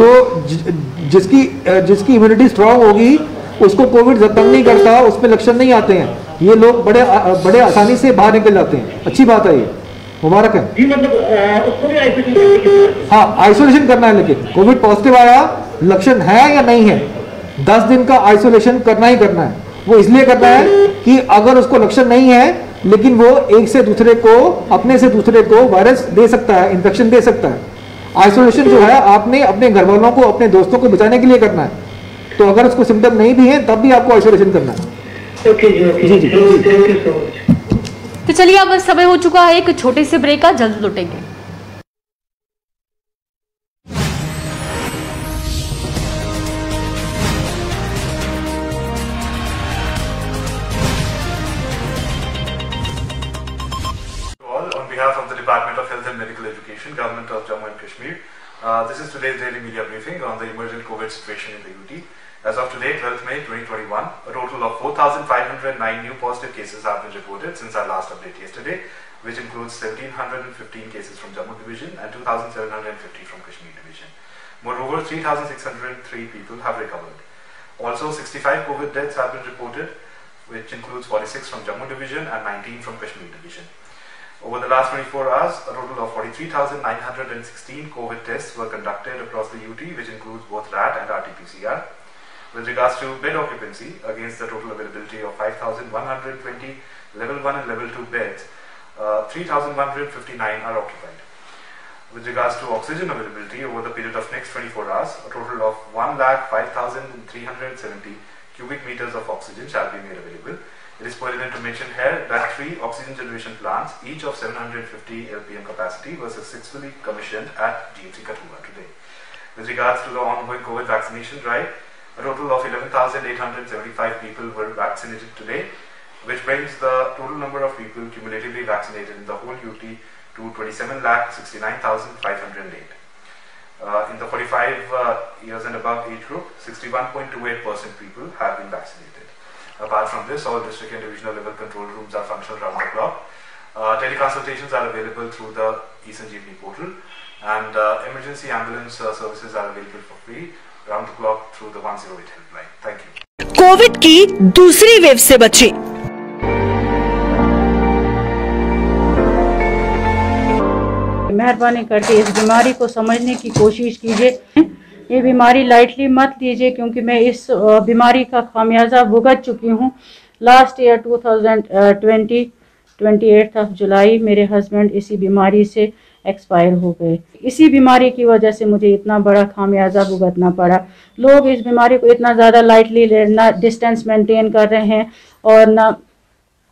जिसकी इम्यूनिटी स्ट्रांग होगी उसको कोविड तंग नहीं करता, उसमें लक्षण नहीं आते हैं। ये लोग बड़े आसानी से बाहर निकल जाते हैं। अच्छी बात है, ये मुबारक है जी। मतलब उसको भी आइसोलेशन, हाँ आइसोलेशन करना है, लेकिन कोविड पॉजिटिव आया, लक्षण है या नहीं है, 10 दिन का आइसोलेशन करना ही करना है। वो इसलिए करना है कि अगर उसको लक्षण नहीं है लेकिन वो एक से दूसरे को, अपने से दूसरे को वायरस दे सकता है, इन्फेक्शन दे सकता है। आइसोलेशन जो है आपने अपने घर वालों को, अपने दोस्तों को बचाने के लिए करना है। तो अगर उसको सिम्टम नहीं भी है तब भी आपको आइसोलेशन करना है। ओके जी, जी। Thank you so much. तो चलिए अब समय हो चुका है एक छोटे से ब्रेक का, जल्द लौटेंगे। On behalf of the Department of Health and Medical Education, Government of Jammu and Kashmir, this is today's daily media briefing on the emergent COVID situation in the UT. As of today, 12th May 2021, a total of 4,509 new positive cases have been reported since our last update yesterday, which includes 1,715 cases from Jammu Division and 2,750 from Kashmir Division. Moreover, 3,603 people have recovered. Also, 65 COVID deaths have been reported, which includes 46 from Jammu Division and 19 from Kashmir Division. Over the last 24 hours, a total of 43,916 COVID tests were conducted across the UT, which includes both RAT and RT-PCR. With regards to bed occupancy, against the total availability of 5,120 level 1 and level 2 beds, 3,159 are occupied. With regards to oxygen availability, over the period of next 24 hours, a total of 1,05,370 cubic meters of oxygen shall be made available. It is pertinent to mention here that 3 oxygen generation plants, each of 750 LPM capacity, were successfully commissioned at GMC Kathua today. With regards to the ongoing COVID vaccination drive, a total of 11,875 people were vaccinated today, which brings the total number of people cumulatively vaccinated in the whole UT to 27,69,508. In the 45 years and above age group, 61.28% people have been vaccinated. Apart from this, all district and divisional level control rooms are functional round the clock. Teleconsultations are available through the eSanjeevani portal, and emergency ambulance services are available for free round the clock through the 108 helpline. Thank you. Covid की दूसरी wave से बचे। मेहरबानी करके इस बीमारी को समझने की कोशिश कीजिए। ये बीमारी लाइटली मत लीजिए, क्योंकि मैं इस बीमारी का खामियाजा भुगत चुकी हूँ। लास्ट ईयर 2020 28 जुलाई मेरे हस्बैंड इसी बीमारी से एक्सपायर हो गए। इसी बीमारी की वजह से मुझे इतना बड़ा खामियाजा भुगतना पड़ा। लोग इस बीमारी को इतना ज़्यादा लाइटली ना डिस्टेंस मेंटेन कर रहे हैं और ना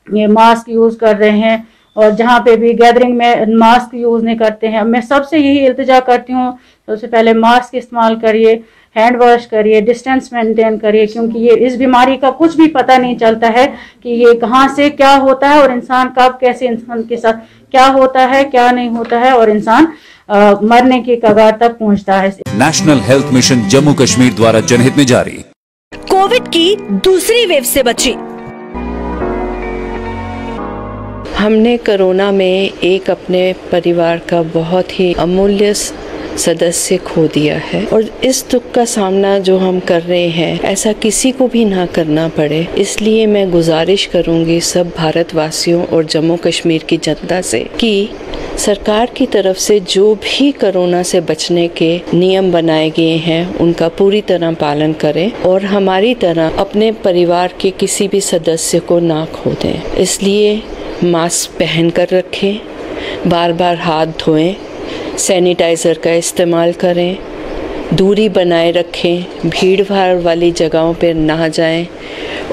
ये मास्क यूज़ कर रहे हैं, और जहाँ पे भी गैदरिंग में मास्क यूज़ नहीं करते हैं। मैं सबसे यही इल्तिजा करती हूँ, सबसे पहले मास्क इस्तेमाल करिए, हैंड वॉश करिए, डिस्टेंस मेंटेन करिए, क्योंकि ये इस बीमारी का कुछ भी पता नहीं चलता है कि ये कहाँ से क्या होता है और इंसान कब कैसे इंसान के साथ क्या होता है क्या नहीं होता है, और इंसान मरने की कगार तक पहुँचता है। National health mission Jammu Kashmir द्वारा जनहित में जारी। कोविड की दूसरी वेव से बची। हमने कोरोना में एक अपने परिवार का बहुत ही अमूल्य सदस्य खो दिया है, और इस दुख का सामना जो हम कर रहे हैं ऐसा किसी को भी ना करना पड़े। इसलिए मैं गुजारिश करूंगी सब भारतवासियों और जम्मू कश्मीर की जनता से कि सरकार की तरफ से जो भी कोरोना से बचने के नियम बनाए गए हैं उनका पूरी तरह पालन करें, और हमारी तरह अपने परिवार के किसी भी सदस्य को ना खो दें। इसलिए मास्क पहन कर रखें, बार बार हाथ धोएं, सैनिटाइज़र का इस्तेमाल करें, दूरी बनाए रखें, भीड़ भाड़ वाली जगहों पर ना जाएं,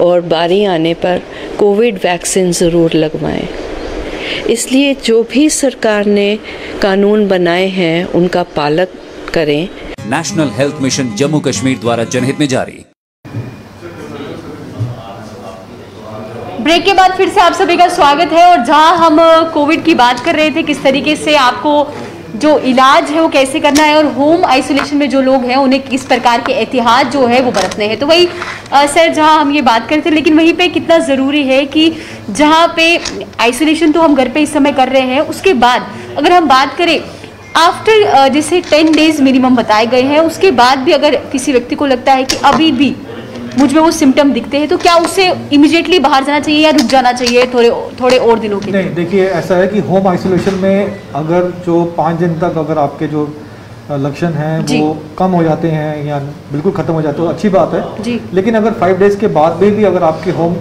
और बारी आने पर कोविड वैक्सीन ज़रूर लगवाएं। इसलिए जो भी सरकार ने कानून बनाए हैं उनका पालन करें। National health mission Jammu Kashmir द्वारा जनहित में जारी। ब्रेक के बाद फिर से आप सभी का स्वागत है, और जहां हम कोविड की बात कर रहे थे, किस तरीके से आपको जो इलाज है वो कैसे करना है, और होम आइसोलेशन में जो लोग हैं उन्हें किस प्रकार के एहतियात जो है वो बरतने हैं। तो वही सर जहां हम ये बात करते हैं, लेकिन वहीं पे कितना ज़रूरी है कि जहां पे आइसोलेशन तो हम घर पे इस समय कर रहे हैं, उसके बाद अगर हम बात करें आफ्टर जैसे 10 डेज मिनिमम बताए गए हैं, उसके बाद भी अगर किसी व्यक्ति को लगता है कि अभी भी मुझ में वो सिम्टम दिखते हैं, तो क्या उससे इमीडिएटली बाहर जाना चाहिए या रुक जाना चाहिए थोड़े और दिनों के लिए? नहीं, देखिए ऐसा है कि होम आइसोलेशन में अगर जो 5 दिन तक अगर आपके जो लक्षण हैं वो कम हो जाते हैं या बिल्कुल खत्म हो जाते हैं तो अच्छी बात है जी। लेकिन अगर 5 डेज के बाद भी अगर आपके होम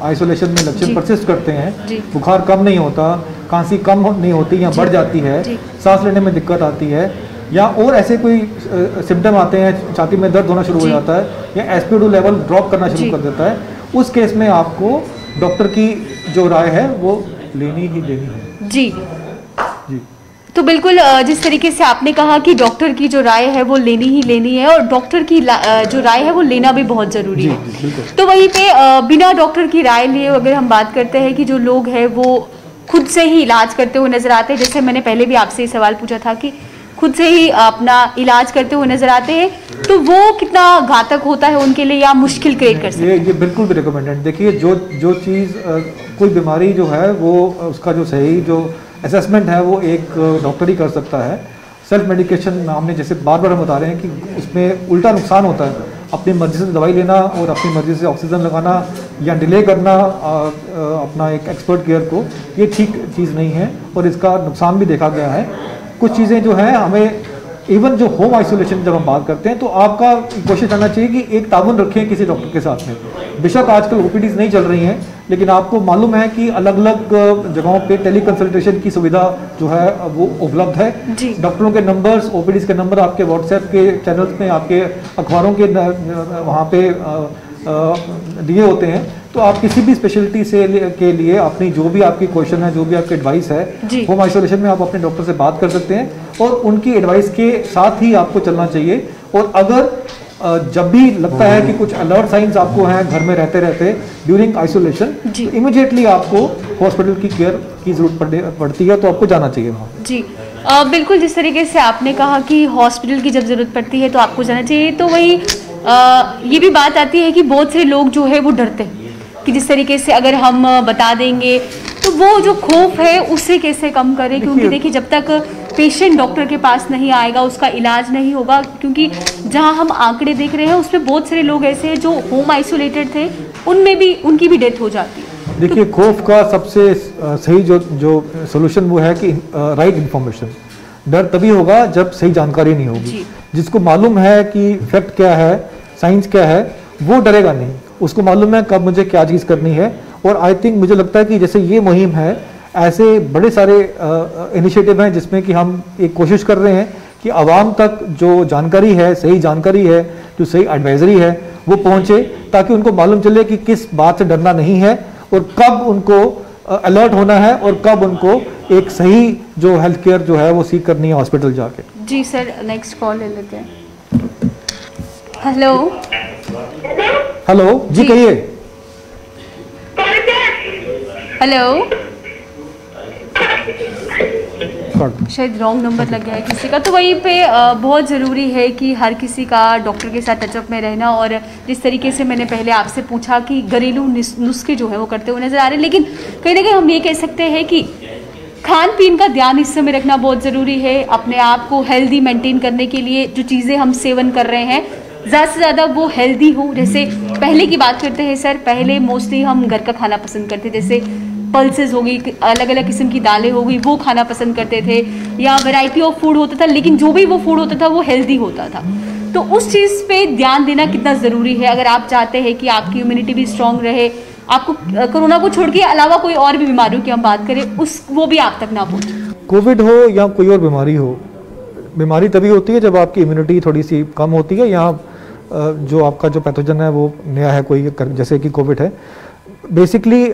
आइसोलेशन में लक्षण परसिस्ट करते हैं, बुखार कम नहीं होता, खांसी कम नहीं होती या बढ़ जाती है, सांस लेने में दिक्कत आती है, या और ऐसे कोई सिम्टम आते हैं, छाती में दर्द होना शुरू हो जाता है, या SpO2 लेवल ड्रॉप करना शुरू कर देता है, उस केस में आपको डॉक्टर की जो राय है वो लेनी ही लेनी है। जी जी। तो बिल्कुल जिस तरीके से आपने कहा कि डॉक्टर की जो राय है वो लेनी ही लेनी है, और डॉक्टर की जो राय है वो लेना भी बहुत ज़रूरी है। तो वहीं पे बिना डॉक्टर की राय लिए अगर हम बात करते हैं कि जो लोग हैं वो खुद से ही इलाज करते हुए नजर आते हैं, जैसे मैंने पहले भी आपसे ये सवाल पूछा था कि खुद से ही अपना इलाज करते हुए नजर आते हैं, तो वो कितना घातक होता है उनके लिए या मुश्किल क्रिएट कर सकते हैं? ये बिल्कुल भी रिकमेंडेड। देखिए जो चीज़ कोई बीमारी जो है वो उसका जो सही जो असेसमेंट है वो एक डॉक्टर ही कर सकता है। सेल्फ मेडिकेशन हमने जैसे बार बार हम बता रहे हैं कि उसमें उल्टा नुकसान होता है। अपनी मर्जी से दवाई लेना और अपनी मर्जी से ऑक्सीजन लगाना या डिले करना अपना एक एक्सपर्ट केयर को, ये ठीक चीज़ नहीं है और इसका नुकसान भी देखा गया है। कुछ चीज़ें जो हैं हमें इवन जो होम आइसोलेशन जब हम बात करते हैं तो आपका कोशिश करना चाहिए कि एक ताउन रखें किसी डॉक्टर के साथ में। बेशक आजकल OPDs नहीं चल रही हैं, लेकिन आपको मालूम है कि अलग अलग जगहों पे टेली कंसल्टेशन की सुविधा जो है वो उपलब्ध है। डॉक्टरों के नंबर्स, OPDs के नंबर आपके व्हाट्सएप के चैनल्स में, आपके अखबारों के वहाँ पे दिए होते हैं। तो आप किसी भी स्पेशलिटी से के लिए अपनी जो भी आपकी क्वेश्चन है, जो भी आपकी एडवाइस है, होम आइसोलेशन में आप अपने डॉक्टर से बात कर सकते हैं और उनकी एडवाइस के साथ ही आपको चलना चाहिए। और अगर जब भी लगता है कि कुछ अलर्ट साइंस आपको हैं घर में रहते रहते ड्यूरिंग आइसोलेशन, तो इमीडिएटली आपको हॉस्पिटल की केयर की जरूरत पड़ती है, तो आपको जाना चाहिए वहाँ। जी बिल्कुल, जिस तरीके से आपने कहा कि हॉस्पिटल की जब जरूरत पड़ती है तो आपको जाना चाहिए, तो वही ये भी बात आती है कि बहुत से लोग जो है वो डरते हैं कि जिस तरीके से अगर हम बता देंगे तो वो जो खौफ है उससे कैसे कम करें, क्योंकि देखिए जब तक पेशेंट डॉक्टर के पास नहीं आएगा उसका इलाज नहीं होगा। क्योंकि जहां हम आंकड़े देख रहे हैं उसमें बहुत सारे लोग ऐसे हैं जो होम आइसोलेटेड थे, उनमें भी उनकी भी डेथ हो जाती है। देखिए खौफ का सबसे सही जो सोल्यूशन वो है कि राइट इन्फॉर्मेशन। डर तभी होगा जब सही जानकारी नहीं होगी। जिसको मालूम है कि फैक्ट क्या है, साइंस क्या है, वो डरेगा नहीं। उसको मालूम है कब मुझे क्या चीज़ करनी है और आई थिंक मुझे लगता है कि जैसे ये मुहिम है, ऐसे बड़े सारे इनिशिएटिव हैं जिसमें कि हम एक कोशिश कर रहे हैं कि आवाम तक जो जानकारी है, सही जानकारी है, जो सही एडवाइजरी है वो पहुंचे, ताकि उनको मालूम चले कि किस बात से डरना नहीं है और कब उनको अलर्ट होना है और कब उनको एक सही जो हेल्थ केयर जो है वो सीख करनी है हॉस्पिटल जाके। जी सर, नेक्स्ट कॉल ले लेते हैं। हेलो हेलो जी, कहिए। हेलो, शायद रॉन्ग नंबर लग गया है किसी का। तो वहीं पे बहुत ज़रूरी है कि हर किसी का डॉक्टर के साथ टचअप में रहना, और जिस तरीके से मैंने पहले आपसे पूछा कि घरेलू नुस्खे जो है वो करते हुए नज़र आ रहे हैं, लेकिन कहीं ना कहीं हम ये कह सकते हैं कि खान पीन का ध्यान इस समय रखना बहुत ज़रूरी है। अपने आप को हेल्दी मेंटेन करने के लिए जो चीज़ें हम सेवन कर रहे हैं ज़्यादा से ज़्यादा वो हेल्दी हो। जैसे पहले की बात करते हैं सर, पहले मोस्टली हम घर का खाना पसंद करते, जैसे पल्सेस हो गई, अलग अलग किस्म की दालें हो गई, वो खाना पसंद करते थे, या वैरायटी ऑफ फूड होता था, लेकिन जो भी वो फूड होता था वो हेल्दी होता था। तो उस चीज़ पे ध्यान देना कितना ज़रूरी है अगर आप चाहते हैं कि आपकी इम्यूनिटी भी स्ट्रांग रहे, आपको कोरोना को छोड़ के अलावा कोई और भी बीमारियों की हम बात करें वो भी आप तक ना पहुँचे। कोविड हो या कोई और बीमारी हो, बीमारी तभी होती है जब आपकी इम्यूनिटी थोड़ी सी कम होती है, या जो आपका जो पैथोजन है वो नया है कोई, जैसे कि कोविड है। बेसिकली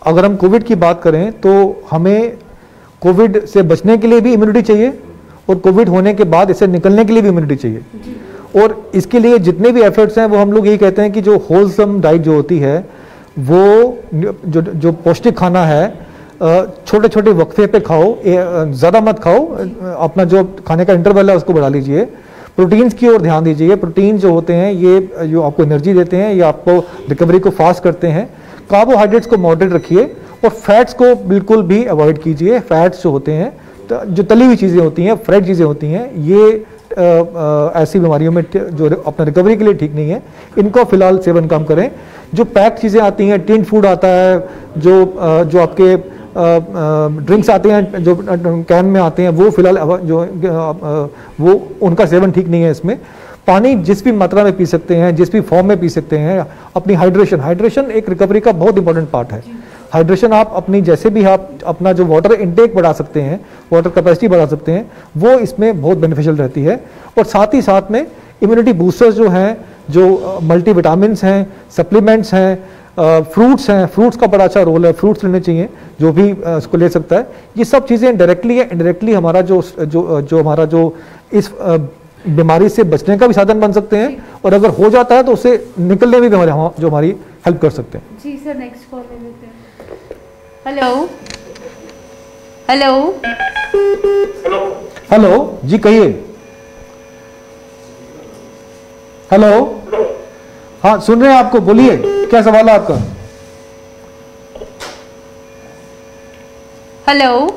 अगर हम कोविड की बात करें तो हमें कोविड से बचने के लिए भी इम्यूनिटी चाहिए और कोविड होने के बाद इससे निकलने के लिए भी इम्यूनिटी चाहिए। और इसके लिए जितने भी एफर्ट्स हैं वो हम लोग यही कहते हैं कि जो होलसम डाइट जो होती है, वो जो पौष्टिक खाना है, छोटे छोटे वक्फे पे खाओ, ज़्यादा मत खाओ, अपना जो खाने का इंटरवल है उसको बढ़ा लीजिए। प्रोटीन्स की ओर ध्यान दीजिए। प्रोटीन जो होते हैं ये जो आपको एनर्जी देते हैं, ये आपको रिकवरी को फास्ट करते हैं। कार्बोहाइड्रेट्स को मॉडरेट रखिए और फैट्स को बिल्कुल भी अवॉइड कीजिए। फैट्स जो होते हैं, जो तली हुई चीज़ें होती हैं, फ्राइड चीज़ें होती हैं, ये ऐसी बीमारियों में जो अपना रिकवरी के लिए ठीक नहीं है, इनको फिलहाल सेवन कम करें। जो पैक चीज़ें आती हैं, टिन फूड आता है, जो आपके ड्रिंक्स आते हैं जो कैन में आते हैं, वो फिलहाल वो उनका सेवन ठीक नहीं है। इसमें पानी जिस भी मात्रा में पी सकते हैं, जिस भी फॉर्म में पी सकते हैं। अपनी हाइड्रेशन एक रिकवरी का बहुत इंपॉर्टेंट पार्ट है। हाइड्रेशन आप अपनी जैसे भी आप अपना जो वाटर इनटेक बढ़ा सकते हैं, वाटर कैपेसिटी बढ़ा सकते हैं, वो इसमें बहुत बेनिफिशियल रहती है। और साथ ही साथ में इम्यूनिटी बूस्टर्स जो हैं, जो मल्टीविटामिन्स हैं, सप्लीमेंट्स हैं, फ्रूट्स हैं, फ्रूट्स का बड़ा अच्छा रोल है, फ्रूट्स लेने चाहिए जो भी इसको ले सकता है। ये सब चीज़ें डायरेक्टली या इनडायरेक्टली हमारा जो इस बीमारी से बचने का भी साधन बन सकते हैं, और अगर हो जाता है तो उससे निकलने में भी हमारी हेल्प कर सकते हैं। जी सर, नेक्स्ट कॉल ले लेते हैं। हेलो हेलो हेलो जी, कहिए। हेलो, हाँ सुन रहे हैं आपको, बोलिए क्या सवाल है आपका। हेलो।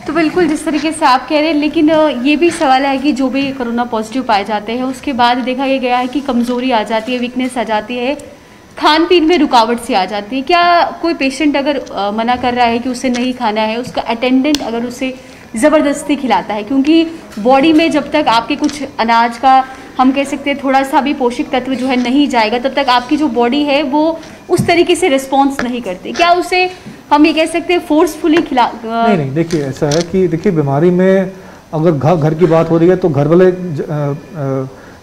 तो बिल्कुल जिस तरीके से आप कह रहे हैं, लेकिन ये भी सवाल है कि जो भी कोरोना पॉजिटिव पाए जाते हैं उसके बाद देखा ये गया है कि कमज़ोरी आ जाती है, वीकनेस आ जाती है, खान पीन में रुकावट सी आ जाती है। क्या कोई पेशेंट अगर मना कर रहा है कि उसे नहीं खाना है, उसका अटेंडेंट अगर उसे ज़बरदस्ती खिलाता है, क्योंकि बॉडी में जब तक आपके कुछ अनाज का हम कह सकते हैं थोड़ा सा भी पोषक तत्व जो है नहीं जाएगा, तब तक आपकी जो बॉडी है वो उस तरीके से रिस्पॉन्स नहीं करती। क्या उसे हम ये कह सकते हैं फोर्सफुली नहीं, देखिए ऐसा है कि देखिए बीमारी में अगर घर की बात हो रही है तो घर वाले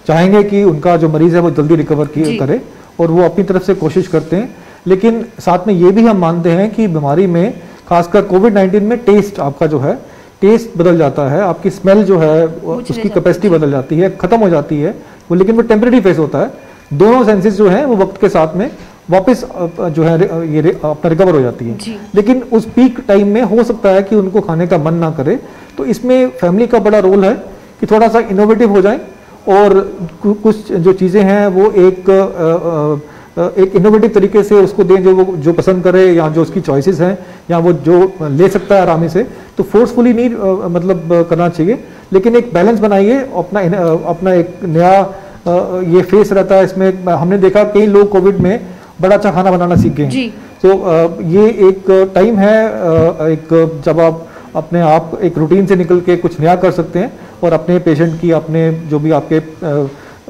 चाहेंगे कि उनका जो मरीज़ है वो जल्दी रिकवर करे, और वो अपनी तरफ से कोशिश करते हैं। लेकिन साथ में ये भी हम मानते हैं कि बीमारी में खासकर कोविड-19 में टेस्ट आपका जो है, टेस्ट बदल जाता है, आपकी स्मेल जो है उसकी कैपेसिटी बदल जाती है, ख़त्म हो जाती है वो, लेकिन वो टेम्परेरी फेस होता है। दोनों सेंसेस जो हैं वो वक्त के साथ में वापस जो है ये अपना रिकवर हो जाती है। लेकिन उस पीक टाइम में हो सकता है कि उनको खाने का मन ना करे, तो इसमें फैमिली का बड़ा रोल है कि थोड़ा सा इनोवेटिव हो जाए और कुछ जो चीज़ें हैं वो एक इनोवेटिव तरीके से उसको दें, जो पसंद करे या जो उसकी चॉइसेस हैं या वो जो ले सकता है आरामी से। तो फोर्सफुली नहीं मतलब करना चाहिए, लेकिन एक बैलेंस बनाइए। अपना एक नया ये फेस रहता है इसमें। हमने देखा कई लोग कोविड में बड़ा अच्छा खाना बनाना सीख गए। तो ये एक टाइम है, एक जब आप अपने आप एक रूटीन से निकल के कुछ नया कर सकते हैं और अपने पेशेंट की, अपने जो भी आपके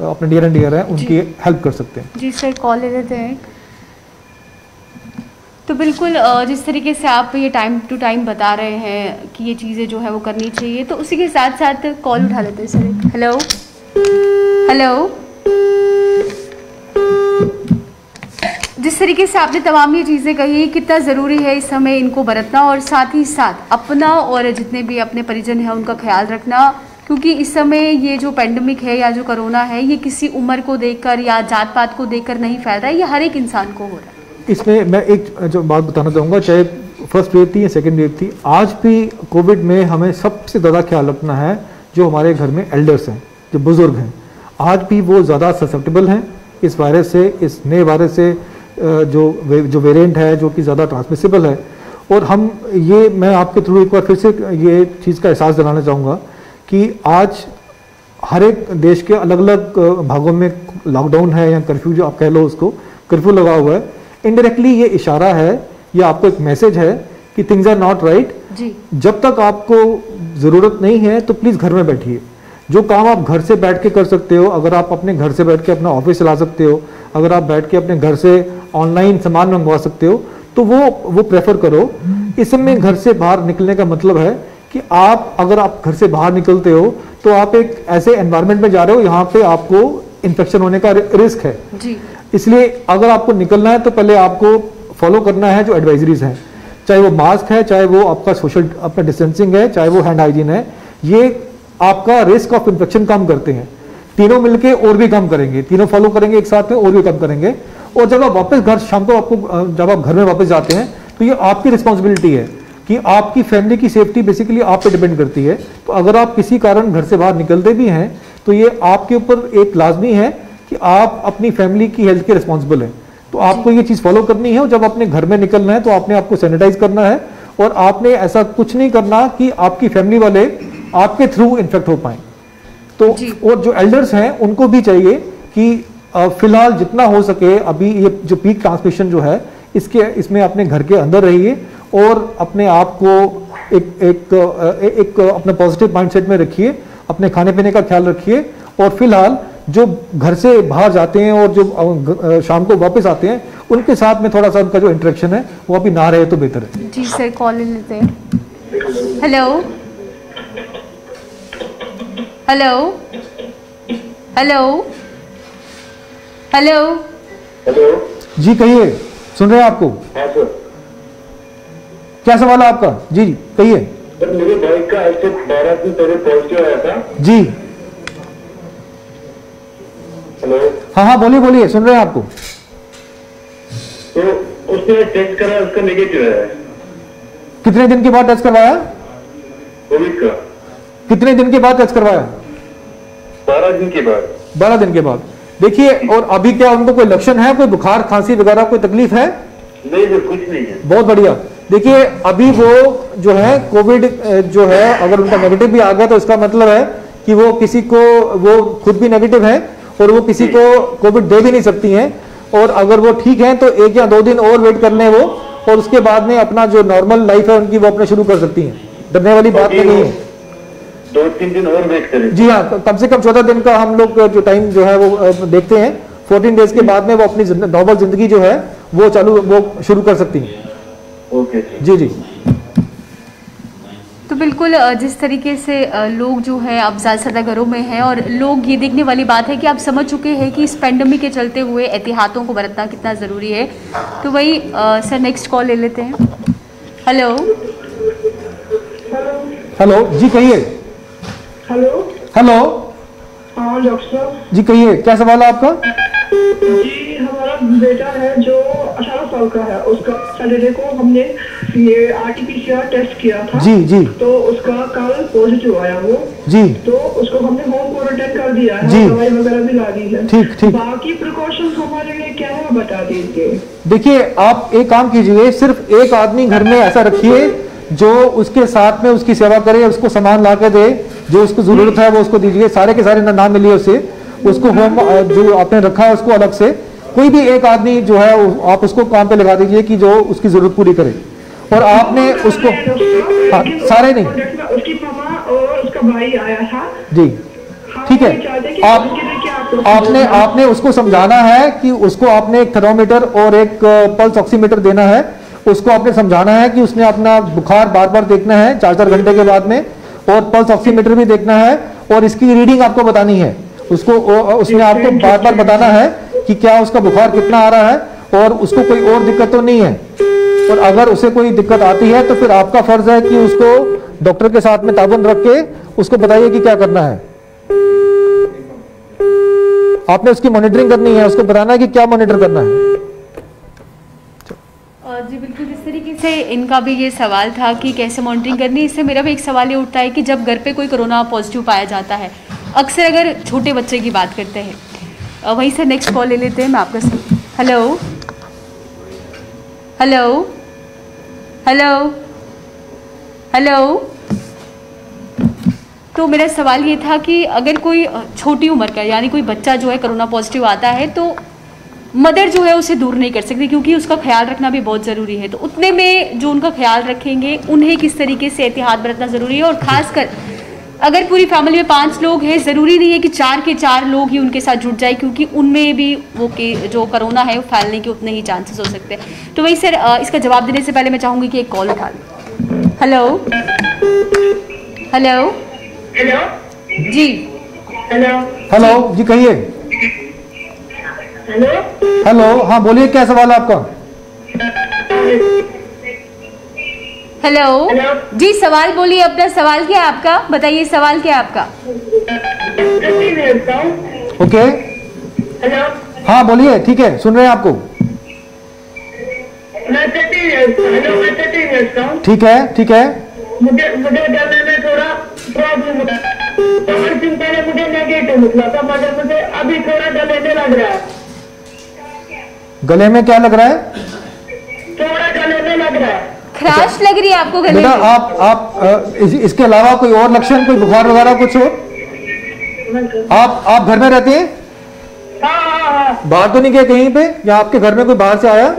अपने डियर एंड डियर हैं उनकी हेल्प कर सकते हैं। जी सर, कॉल ले लेते हैं। तो बिल्कुल जिस तरीके से आप ये टाइम टू टाइम बता रहे हैं कि ये चीज़ें जो है वो करनी चाहिए, तो उसी के साथ साथ कॉल उठा लेते हैं सर। हेलो हेलो, जिस तरीके से आपने तमाम ये चीज़ें कही, कितना ज़रूरी है इस समय इनको बरतना और साथ ही साथ अपना और जितने भी अपने परिजन हैं उनका ख्याल रखना, क्योंकि इस समय ये जो पेंडेमिक है या जो कोरोना है ये किसी उम्र को देखकर या जात पात को देखकर नहीं फैल रहा है, ये हर एक इंसान को हो रहा है। इसमें मैं एक जो बात बताना चाहूँगा, चाहे फर्स्ट वेव थी या सेकेंड वेव थी, आज भी कोविड में हमें सबसे ज़्यादा ख्याल रखना है जो हमारे घर में एल्डर्स हैं, जो बुज़ुर्ग हैं। आज भी वो ज़्यादा ससेप्टेबल हैं इस वायरस से, इस नए वायरस से जो वेरिएंट है जो कि ज़्यादा ट्रांसमिसिबल है। और हम ये मैं आपके थ्रू एक बार फिर से ये चीज़ का एहसास दिलाना चाहूँगा कि आज हर एक देश के अलग अलग भागों में लॉकडाउन है या कर्फ्यू, जो आप कह लो उसको, कर्फ्यू लगा हुआ है। इनडायरेक्टली ये इशारा है, ये आपको एक मैसेज है कि थिंग्स आर नॉट राइट। जब तक आपको ज़रूरत नहीं है तो प्लीज़ घर में बैठिए। जो काम आप घर से बैठ के कर सकते हो, अगर आप अपने घर से बैठ के अपना ऑफिस चला सकते हो, अगर आप बैठ के अपने घर से ऑनलाइन सामान मंगवा सकते हो तो वो प्रेफर करो। इस समय घर से बाहर निकलने का मतलब है कि अगर आप घर से बाहर निकलते हो तो आप एक ऐसे एनवायरनमेंट में जा रहे हो यहाँ पे आपको इन्फेक्शन होने का रिस्क है जी। इसलिए अगर आपको निकलना है तो पहले आपको फॉलो करना है जो एडवाइजरीज हैं, चाहे वो मास्क है, चाहे वो आपका सोशल अपना डिस्टेंसिंग है, चाहे वो हैंड हाइजीन है। ये आपका रिस्क ऑफ इन्फेक्शन कम करते हैं। तीनों मिलके और भी कम करेंगे, तीनों फॉलो करेंगे एक साथ में और भी कम करेंगे। और जब आप वापस घर शाम को जब आप घर में वापस जाते हैं तो ये आपकी रिस्पॉन्सिबिलिटी है कि आपकी फैमिली की सेफ्टी बेसिकली आप पे डिपेंड करती है। तो अगर आप किसी कारण घर से बाहर निकलते भी हैं तो ये आपके ऊपर एक लाजमी है कि आप अपनी फैमिली की हेल्थ के रिस्पॉन्सिबल हैं। तो आपको ये चीज़ फॉलो करनी है। और जब अपने घर में निकलना है तो आपने आपको सैनिटाइज करना है और आपने ऐसा कुछ नहीं करना कि आपकी फैमिली वाले आपके थ्रू इन्फेक्ट हो पाए। तो और जो एल्डर्स हैं उनको भी चाहिए कि फिलहाल जितना हो सके अभी ये जो पीक ट्रांसमिशन जो है इसमें अपने घर के अंदर रहिए और अपने आप को एक अपने पॉजिटिव माइंडसेट में रखिए, अपने खाने पीने का ख्याल रखिए। और फिलहाल जो घर से बाहर जाते हैं और जो शाम को वापस आते हैं उनके साथ में थोड़ा सा उनका जो इंटरेक्शन है वो अभी ना रहे तो बेहतर है। जी सर, कॉल लेते हैं। Hello hello hello hello hello जी, कहिए, सुन रहे हैं आपको। हाँ सर, क्या सवाल है आपका? जी कहिए। सर मेरे भाई का आज से 12 दिन पहले पॉजिटिव आया था जी। हेलो, हाँ हाँ बोलिए बोलिए, सुन रहे हैं आपको। तो उसने टेस्ट करा, उसका नेगेटिव है। कितने दिन के बाद टेस्ट करवाया? कोविड का। कितने दिन के बाद टेस्ट करवाया? 12 दिन के बाद। 12 दिन के बाद। देखिए, और अभी क्या उनको कोई लक्षण है, कोई बुखार खांसी वगैरह कोई तकलीफ है? नहीं सर, कुछ नहीं है। बहुत बढ़िया। देखिए, अभी वो जो है कोविड जो है अगर उनका नेगेटिव भी आ गया तो इसका मतलब है कि वो किसी को, वो खुद भी नेगेटिव है और वो किसी को कोविड दे भी नहीं सकती हैं। और अगर वो ठीक है तो 1 या 2 दिन और वेट कर लें वो, और उसके बाद में अपना जो नॉर्मल लाइफ है उनकी वो अपना शुरू कर सकती हैं। डरने वाली बात नहीं है। 2-3 दिन और वेट करें। जी हाँ, कम से कम 14 दिन का हम लोग जो टाइम जो है वो देखते हैं। 14 डेज के बाद में वो अपनी नॉर्मल जिंदगी जो है वो शुरू कर सकती हैं। ओके जी जी। तो बिल्कुल जिस तरीके से लोग जो है अब ज़्यादा से ज़्यादा घरों में हैं और लोग ये देखने वाली बात है कि आप समझ चुके हैं कि इस पेंडेमिक के चलते हुए एहतियातों को बरतना कितना ज़रूरी है। तो वही सर नेक्स्ट कॉल ले लेते हैं। हेलो हेलो जी, कहिए। हेलो हेलो हाँ डॉक्टर साहब जी, कहिए, क्या सवाल है आपका? जी, हमारा बेटा है जो 18 साल का है, उसका सैटरडे को हमने ये RT-PCR टेस्ट किया था। जी जी। तो उसका कल पॉजिटिव आया वो जी। तो उसको हमने होम क्वारंटाइन कर दिया है, जी। दवाई वगैरह भी ला दी है। ठीक ठीक। बाकी प्रिकॉशंस हमारे लिए क्या है बता दीजिए। देखिए, आप एक काम कीजिए, सिर्फ एक आदमी घर में ऐसा रखिए जो उसके साथ में उसकी सेवा करे, उसको सामान ला के दे, जो उसको जरूरत है वो उसको दीजिए। सारे के सारे नाम मिलिए उसको होम जो आपने रखा है उसको अलग से कोई भी एक आदमी जो है आप उसको काम पे लगा दीजिए कि जो उसकी जरूरत पूरी करे। और आपने उसको सारे नहीं, उसकी मामा और उसका भाई आया था जी, ठीक है। आप आपने उसको समझाना है कि उसको आपने एक थर्मोमीटर और एक पल्स ऑक्सीमीटर देना है। उसको आपने समझाना है कि उसने अपना बुखार बार बार देखना है 4-4 घंटे के बाद में, और पल्स ऑक्सीमीटर भी देखना है, और इसकी रीडिंग आपको बतानी है उसको। उसमें आपको बार बार बताना है कि क्या उसका बुखार कितना आ रहा है और उसको कोई और दिक्कत तो नहीं है। और अगर उसे कोई दिक्कत आती है तो फिर आपका फर्ज है कि उसको डॉक्टर के साथ में ताबन रख के उसको बताइए कि क्या करना है। आपने उसकी मॉनिटरिंग करनी है, उसको बताना है कि क्या मॉनिटर करना है। जी बिल्कुल, जिस तरीके से इनका भी ये सवाल था कि कैसे मॉनिटरिंग करनी है, इससे मेरा भी एक सवाल ये उठता है कि जब घर पे कोई कोरोना पॉजिटिव पाया जाता है, अक्सर अगर छोटे बच्चे की बात करते हैं, वहीं से नेक्स्ट कॉल ले लेते हैं। मैं आपका हेलो हेलो हेलो हेलो। तो मेरा सवाल ये था कि अगर कोई छोटी उम्र का यानी कोई बच्चा जो है कोरोना पॉजिटिव आता है तो मदर जो है उसे दूर नहीं कर सकती, क्योंकि उसका ख्याल रखना भी बहुत ज़रूरी है। तो उतने में जो उनका ख्याल रखेंगे उन्हें किस तरीके से एहतियात बरतना ज़रूरी है, और ख़ासकर अगर पूरी फैमिली में 5 लोग हैं, ज़रूरी नहीं है कि 4 के 4 लोग ही उनके साथ जुट जाए, क्योंकि उनमें भी वो के जो कोरोना है वो फैलने के उतने ही चांसेस हो सकते हैं। तो वही सर, इसका जवाब देने से पहले मैं चाहूँगी कि एक कॉल उठा लें। हेलो हेलो हेलो जी हेलो जी, कहिए। हेलो हेलो, हाँ बोलिए, क्या सवाल है आपका? हेलो जी, सवाल बोलिए, अपना सवाल क्या है आपका, बताइए सवाल क्या है आपका। ओके, हेलो हाँ बोलिए, ठीक है, सुन रहे हैं आपको। ठीक है ठीक है। मुझे गले में थोड़ा प्रॉब्लम पहले मुझे नेगेटिव निकला था, मगर मुझे अभी थोड़ा गले में लग रहा है। गले में क्या लग रहा है? थोड़ा गले में लग रहा है, खराश लग रही है आपको गले बेटा? में? आप इसके अलावा कोई और लक्षण, कोई बुखार वगैरह कुछ हो? आप घर में रहते हैं? हाँ। बाहर तो नहीं गए कहीं पे, या आपके घर में कोई बाहर से आया?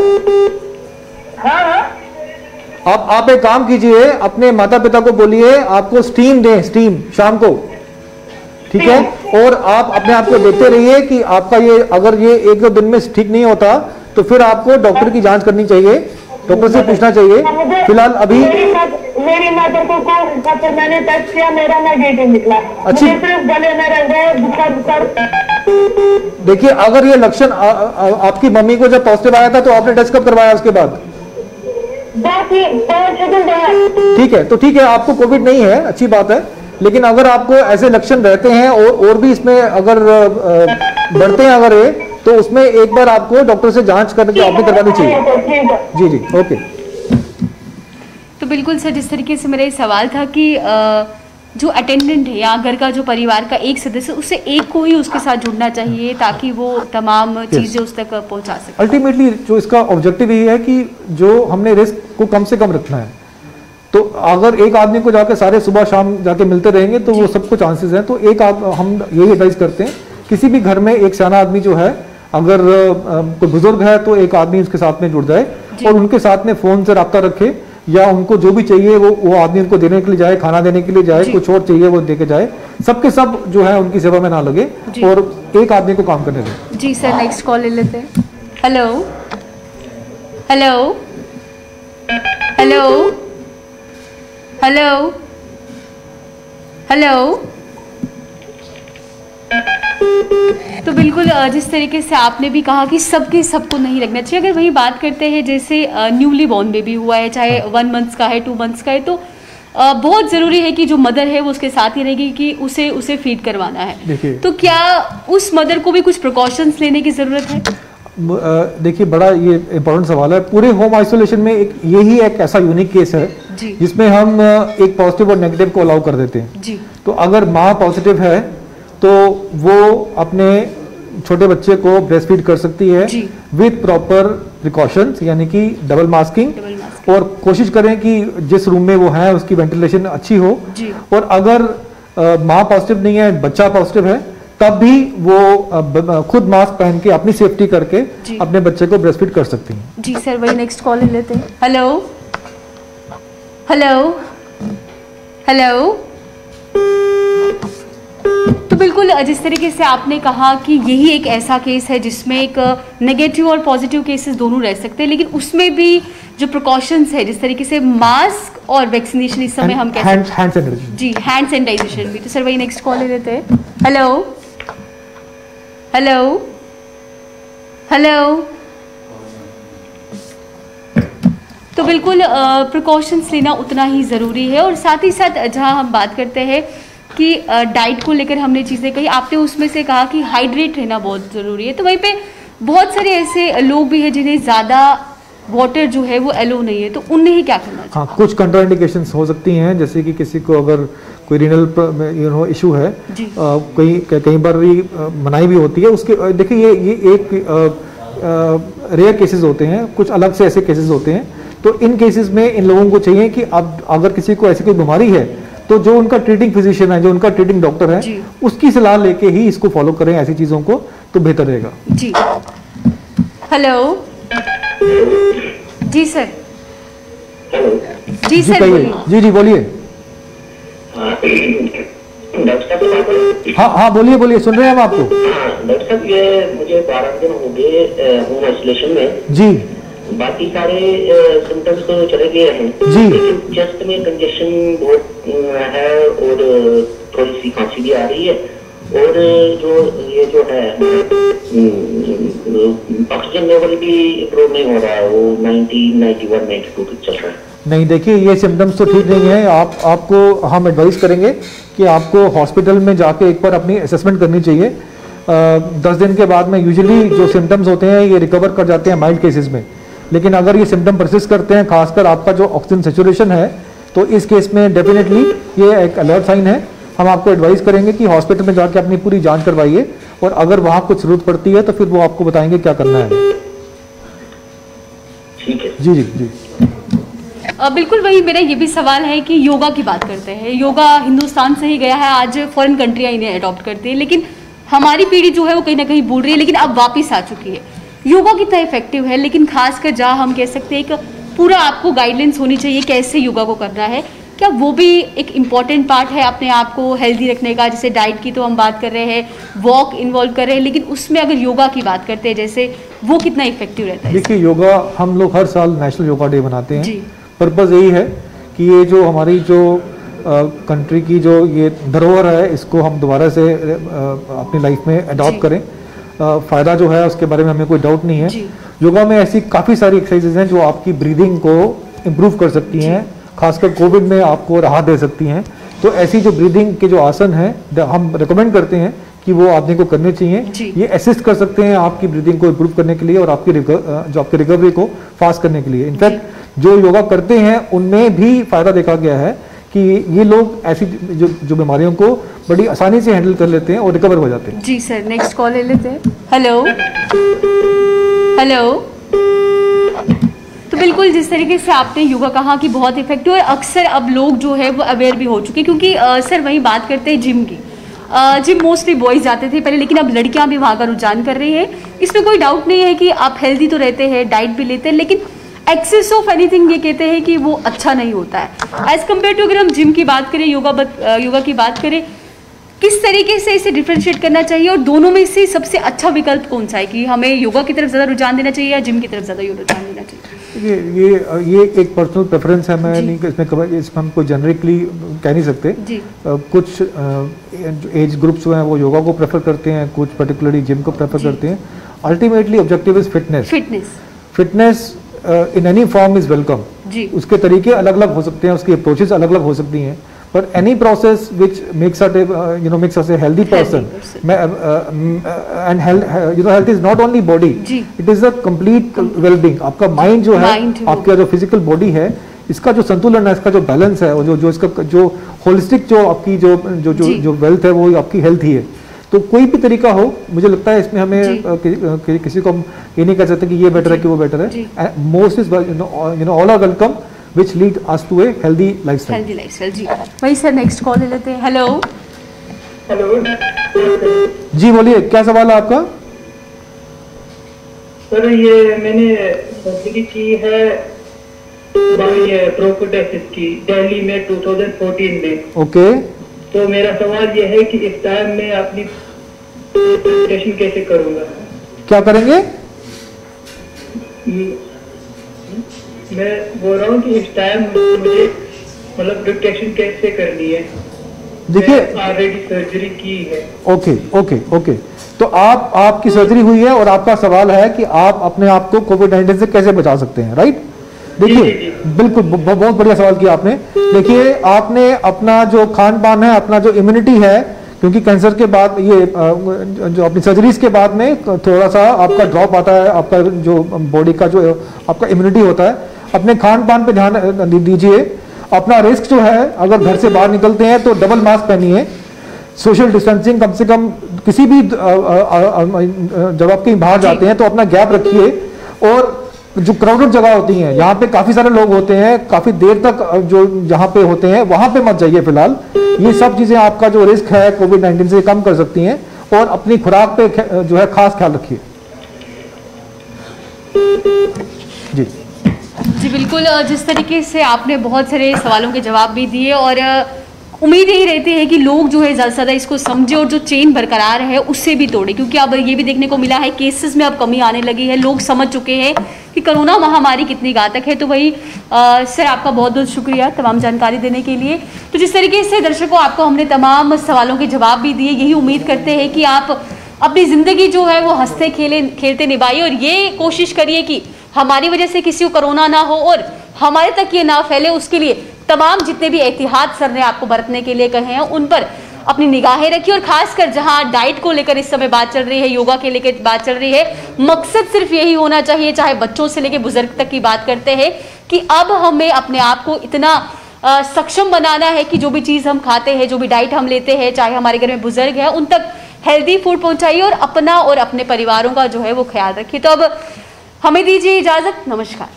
हाँ। आप एक काम कीजिए, अपने माता पिता को बोलिए आपको स्टीम दें, स्टीम शाम को, ठीक है? और आप अपने आप को देखते रहिए कि आपका ये, अगर ये 1-2 दिन में ठीक नहीं होता तो फिर आपको डॉक्टर की जांच करनी चाहिए, डॉक्टर से पूछना चाहिए। फिलहाल अभी मेरी मदर को मैंने टेस्ट किया, मेरा नेगेटिव निकला। अच्छी, सिर्फ गले में रह गए, बुखार। देखिए, अगर ये लक्षण आपकी मम्मी को जब पॉजिटिव आया था तो आपने टेस्ट कब करवाया उसके बाद? ठीक है, तो ठीक है, आपको कोविड नहीं है, अच्छी बात है। लेकिन अगर आपको ऐसे लक्षण रहते हैं और भी इसमें अगर बढ़ते हैं अगर ये, तो उसमें एक बार आपको डॉक्टर से जांच करके आपने करवानी चाहिए। जी, ओके। तो बिल्कुल सर, जिस तरीके से मेरा ये सवाल था कि जो अटेंडेंट है या घर का जो परिवार का एक सदस्य, उससे एक को ही उसके साथ जुड़ना चाहिए ताकि वो तमाम चीजें उस तक पहुंचा सके। अल्टीमेटली जो इसका ऑब्जेक्टिव यही है कि जो हमने रिस्क को कम से कम रखना है। तो अगर एक आदमी को जाके सारे सुबह शाम जाके मिलते रहेंगे तो वो सबको चांसेस हैं। तो हम यही एडवाइस करते हैं, किसी भी घर में एक सियाना आदमी जो है, अगर कोई बुजुर्ग है तो एक आदमी उसके साथ में जुड़ जाए और उनके साथ में फोन से रब्ता रखे, या उनको जो भी चाहिए वो आदमी उनको देने के लिए जाए, खाना देने के लिए जाए, कुछ और चाहिए वो दे के जाए। सबके सब जो है उनकी सेवा में ना लगे और एक आदमी को काम करने दें। जी सर, नेक्स्ट कॉल ले लेते हैं। Hello hello hello hello hello. तो बिल्कुल जिस तरीके से आपने भी कहा कि सबके सबको नहीं रखना चाहिए, अगर वही बात करते हैं जैसे न्यूली बॉर्न बेबी हुआ है, चाहे 1 मंथ का है, 2 मंथ्स का है, तो बहुत ज़रूरी है कि जो मदर है वो उसके साथ ही रहेगी कि उसे फीड करवाना है। तो क्या उस मदर को भी कुछ प्रिकॉशंस लेने की ज़रूरत है? देखिए, बड़ा ये इम्पोर्टेंट सवाल है। पूरे होम आइसोलेशन में यही एक ऐसा यूनिक केस है जिसमें हम एक पॉजिटिव और नेगेटिव को अलाउ कर देते हैं जी। तो अगर माँ पॉजिटिव है तो वो अपने छोटे बच्चे को ब्रेस्ट फीड कर सकती है विद प्रॉपर प्रिकॉशंस, यानी कि डबल मास्किंग, और कोशिश करें कि जिस रूम में वो है उसकी वेंटिलेशन अच्छी हो। और अगर माँ पॉजिटिव नहीं है, बच्चा पॉजिटिव है, तब भी वो खुद मास्क पहन के अपनी सेफ्टी करके अपने बच्चे को ब्रेस्ट फीड कर सकती हैं। जी सर, वही नेक्स्ट कॉल ले लेते हैं। Hello hello hello. तो बिल्कुल जिस तरीके से आपने कहा कि यही एक ऐसा केस है जिसमें एक नेगेटिव और पॉजिटिव केसेस दोनों रह सकते हैं, लेकिन उसमें भी जो प्रिकॉशंस है, जिस तरीके से मास्क और वैक्सीनेशन इस समय हम हैंड सैनिटाइजेशन, जी हैंड सैनिटाइजेशन भी। तो सर वही नेक्स्ट कॉल ले लेते हैं। Hello hello hello. तो बिल्कुल प्रिकॉशंस लेना उतना ही ज़रूरी है, और साथ ही साथ जहां हम बात करते हैं कि डाइट को लेकर हमने चीज़ें कही, आपने उसमें से कहा कि हाइड्रेट रहना बहुत ज़रूरी है। तो वहीं पे बहुत सारे ऐसे लोग भी हैं जिन्हें ज़्यादा वाटर जो है वो एलो नहीं है, तो उन्हें ही क्या करना चाहिए? हाँ, कुछ कंट्राइंडिकेशंस हो सकती हैं, जैसे कि किसी को अगर कोई रीनल इशू है, कई बार मनाही भी होती है उसके। देखिए ये एक रेयर केसेस होते हैं, कुछ अलग से ऐसे केसेस होते हैं। तो इन केसेस में इन लोगों को चाहिए कि अब अगर किसी को ऐसी कोई बीमारी है तो जो उनका ट्रीटिंग फिजिशियन है, जो उनका ट्रीटिंग डॉक्टर है, उसकी सलाह लेके ही इसको फॉलो करें ऐसी चीज़ों को, तो बेहतर रहेगा। जी हेलो जी सर। जी सर बोलिए। जी बोलिए। हाँ बोलिए, सुन रहे हैं हम आपको। डॉक्टर साहब, ये मुझे 12 दिन हो गए होम आइसोलेशन में जी। बाकी सारे सिम्टम्स तो चले गए हैं जी, लेकिन चेस्ट में कंजेशन बहुत है और थोड़ी सी खांसी भी आ रही है, और जो है ऑक्सीजन लेवल भी इम्प्रूव नहीं हो रहा है, वो 90, 91, 92 तक चल रहा है। नहीं, देखिए ये सिम्टम्स तो ठीक नहीं है। आपको हम एडवाइस करेंगे कि आपको हॉस्पिटल में जाके एक बार अपनी असेसमेंट करनी चाहिए। 10 दिन के बाद में यूजुअली जो सिम्टम्स होते हैं ये रिकवर कर जाते हैं माइल्ड केसेस में, लेकिन अगर ये सिम्टम परसिस्ट करते हैं, खासकर आपका जो ऑक्सीजन सैचुरेशन है, तो इस केस में डेफिनेटली ये एक अलर्ट साइन है। हम आपको एडवाइस करेंगे कि हॉस्पिटल में जाके अपनी पूरी जांच करवाइए, और अगर वहाँ कुछ जरूरत पड़ती है तो फिर वो आपको बताएंगे क्या करना है। ठीक है। जी। बिल्कुल वही मेरा ये भी सवाल है कि योगा की बात करते हैं। योगा हिंदुस्तान से ही गया है, आज फॉरेन कंट्रियाँ इन्हें अडॉप्ट करती है, लेकिन हमारी पीढ़ी जो है वो कहीं ना कहीं भूल रही है, लेकिन अब वापस आ चुकी है। योगा कितना इफेक्टिव है, लेकिन खासकर जहाँ हम कह सकते हैं एक पूरा आपको गाइडलाइंस होनी चाहिए कैसे योगा को करना है, क्या वो भी एक इम्पॉर्टेंट पार्ट है अपने आप को हेल्दी रखने का? जैसे डाइट की तो हम बात कर रहे हैं, वॉक इन्वॉल्व कर रहे हैं, लेकिन उसमें अगर योगा की बात करते हैं जैसे, वो कितना इफेक्टिव रहता है? देखिए, योगा हम लोग हर साल नेशनल योगा डे मनाते हैं। पर्पज़ यही है कि ये जो हमारी जो कंट्री की जो ये धरोहर है, इसको हम दोबारा से अपनी लाइफ में अडॉप्ट करें। फ़ायदा जो है उसके बारे में हमें कोई डाउट नहीं है। योगा में ऐसी काफ़ी सारी एक्सरसाइजेज हैं जो आपकी ब्रीदिंग को इम्प्रूव कर सकती हैं, खासकर कोविड में आपको राहत दे सकती हैं। तो ऐसी जो ब्रीदिंग के जो आसन हैं हम रिकमेंड करते हैं कि वो आदमी को करने चाहिए। ये असिस्ट कर सकते हैं आपकी ब्रीदिंग को इम्प्रूव करने के लिए और आपकी रिकवरी को फास्ट करने के लिए। इनफैक्ट जो योगा करते हैं उनमें भी फ़ायदा देखा गया है कि ये लोग ऐसी जो बीमारियों को बड़ी आसानी से हैंडल कर लेते हैं और रिकवर हो जाते हैं। जी सर, नेक्स्ट कॉल ले लेते हैं। हेलो तो बिल्कुल जिस तरीके से आपने योगा कहा कि बहुत इफेक्टिव है, अक्सर अब लोग जो है वो अवेयर भी हो चुके हैं, क्योंकि सर वही बात करते हैं जिम की। जिम मोस्टली बॉयज़ जाते थे पहले, लेकिन अब लड़कियां भी वहाँ का रुझान कर रही है। इसमें कोई डाउट नहीं है कि आप हेल्दी तो रहते हैं, डाइट भी लेते हैं, लेकिन एक्सेस ऑफ एनीथिंग ये कहते हैं कि वो अच्छा नहीं होता है एज कम्पेयर टू। अगर हम जिम की बात करें, योगा की बात करें, किस तरीके से इसे डिफरेंशिएट करना चाहिए, और दोनों में से सबसे अच्छा विकल्प कौन सा है कि हमें योगा की तरफ ज़्यादा रुझान देना चाहिए या जिम की तरफ ज़्यादा रुझान देना चाहिए? ये एक पर्सनल प्रेफरेंस है। मैं नहीं इसमें हम कोई जेनरिकली कह नहीं सकते। कुछ एज ग्रुप्स जो हैं वो योगा को प्रेफर करते हैं, कुछ पर्टिकुलरली जिम को प्रेफर करते हैं। Ultimately objective is fitness in any form is welcome. उसके तरीके अलग अलग हो सकते हैं, उसकी अप्रोचेस अलग अलग हो सकती हैं, but any process which makes us a healthy person, and health is not only body, it is a complete well-being. आपका माइंड जो है, आपका जो फिजिकल बॉडी है, इसका जो संतुलन है, इसका जो बैलेंस है, जो इसका जो होलिस्टिक जो आपकी जो वेल्थ है, वो आपकी हेल्थ ही है। तो कोई भी तरीका हो, मुझे लगता है इसमें हमें किसी को हम ये नहीं कह सकते कि ये बेटर है कि वो बेटर है। Most is all are welcome which lead us to a healthy lifestyle. जी। वही सर नेक्स्ट कॉल ले लेते हैं। हेलो जी बोलिए, क्या सवाल है आपका? सर ये मैंने सर्जरी की है प्रोकोडाइटिस की दिल्ली में 2014 में। ओके। तो मेरा सवाल यह है कि इस टाइम में अपनी प्रिपरेशन कैसे करूँगा? क्या करेंगे? मैं बोल रहा हूँ कि इस टाइम मुझे मतलब प्रिपरेशन कैसे करनी है? देखिए ऑलरेडी सर्जरी की है। ओके ओके ओके, तो आपकी सर्जरी हुई है और आपका सवाल है कि आप अपने आप को कोविड-19 से कैसे बचा सकते हैं, राइट? देखिए बिल्कुल बहुत बढ़िया सवाल किया आपने। देखिए आपने अपना जो खान पान है, अपना जो इम्यूनिटी है, क्योंकि कैंसर के बाद ये जो अपनी सर्जरीज के बाद में थोड़ा सा आपका ड्रॉप आता है, आपका जो बॉडी का जो आपका इम्यूनिटी होता है, अपने खान पान पे ध्यान दीजिए। अपना रिस्क जो है, अगर घर से बाहर निकलते हैं तो डबल मास्क पहनिए, सोशल डिस्टेंसिंग कम से कम, किसी भी जब आप कहीं बाहर जाते हैं तो अपना गैप रखिए। और जो क्राउडेड जगह होती हैं, यहाँ पे काफी सारे लोग होते हैं, काफी देर तक जो जहाँ पे होते हैं वहां पे मत जाइए फिलहाल। ये सब चीजें आपका जो रिस्क है कोविड-19 से कम कर सकती हैं। और अपनी खुराक पे जो है खास ख्याल रखिए। जी जी बिल्कुल, जिस तरीके से आपने बहुत सारे सवालों के जवाब भी दिए, और उम्मीद यही रहती है कि लोग जो है ज़्यादा से ज़्यादा इसको समझे और जो चेन बरकरार है उससे भी तोड़े, क्योंकि अब ये भी देखने को मिला है केसेस में अब कमी आने लगी है, लोग समझ चुके हैं कि कोरोना महामारी कितनी घातक है। तो वही सर आपका बहुत बहुत शुक्रिया तमाम जानकारी देने के लिए। तो जिस तरीके से दर्शकों आपको हमने तमाम सवालों के जवाब भी दिए, यही उम्मीद करते हैं कि आप अपनी ज़िंदगी जो है वो हंसते खेलते निभाइए, और ये कोशिश करिए कि हमारी वजह से किसी को कोरोना ना हो और हमारे तक ये ना फैले। उसके लिए तमाम जितने भी एहतियात सर ने आपको बरतने के लिए कहे हैं उन पर अपनी निगाहें रखिए। और खासकर जहां डाइट को लेकर इस समय बात चल रही है, योगा के लेकर बात चल रही है, मकसद सिर्फ यही होना चाहिए, चाहे बच्चों से लेकर बुजुर्ग तक की बात करते हैं, कि अब हमें अपने आप को इतना सक्षम बनाना है कि जो भी चीज़ हम खाते हैं, जो भी डाइट हम लेते हैं, चाहे हमारे घर में बुजुर्ग है, उन तक हेल्दी फूड पहुंचाइए और अपना और अपने परिवारों का जो है वो ख्याल रखिए। तो अब हमें दीजिए इजाजत, नमस्कार।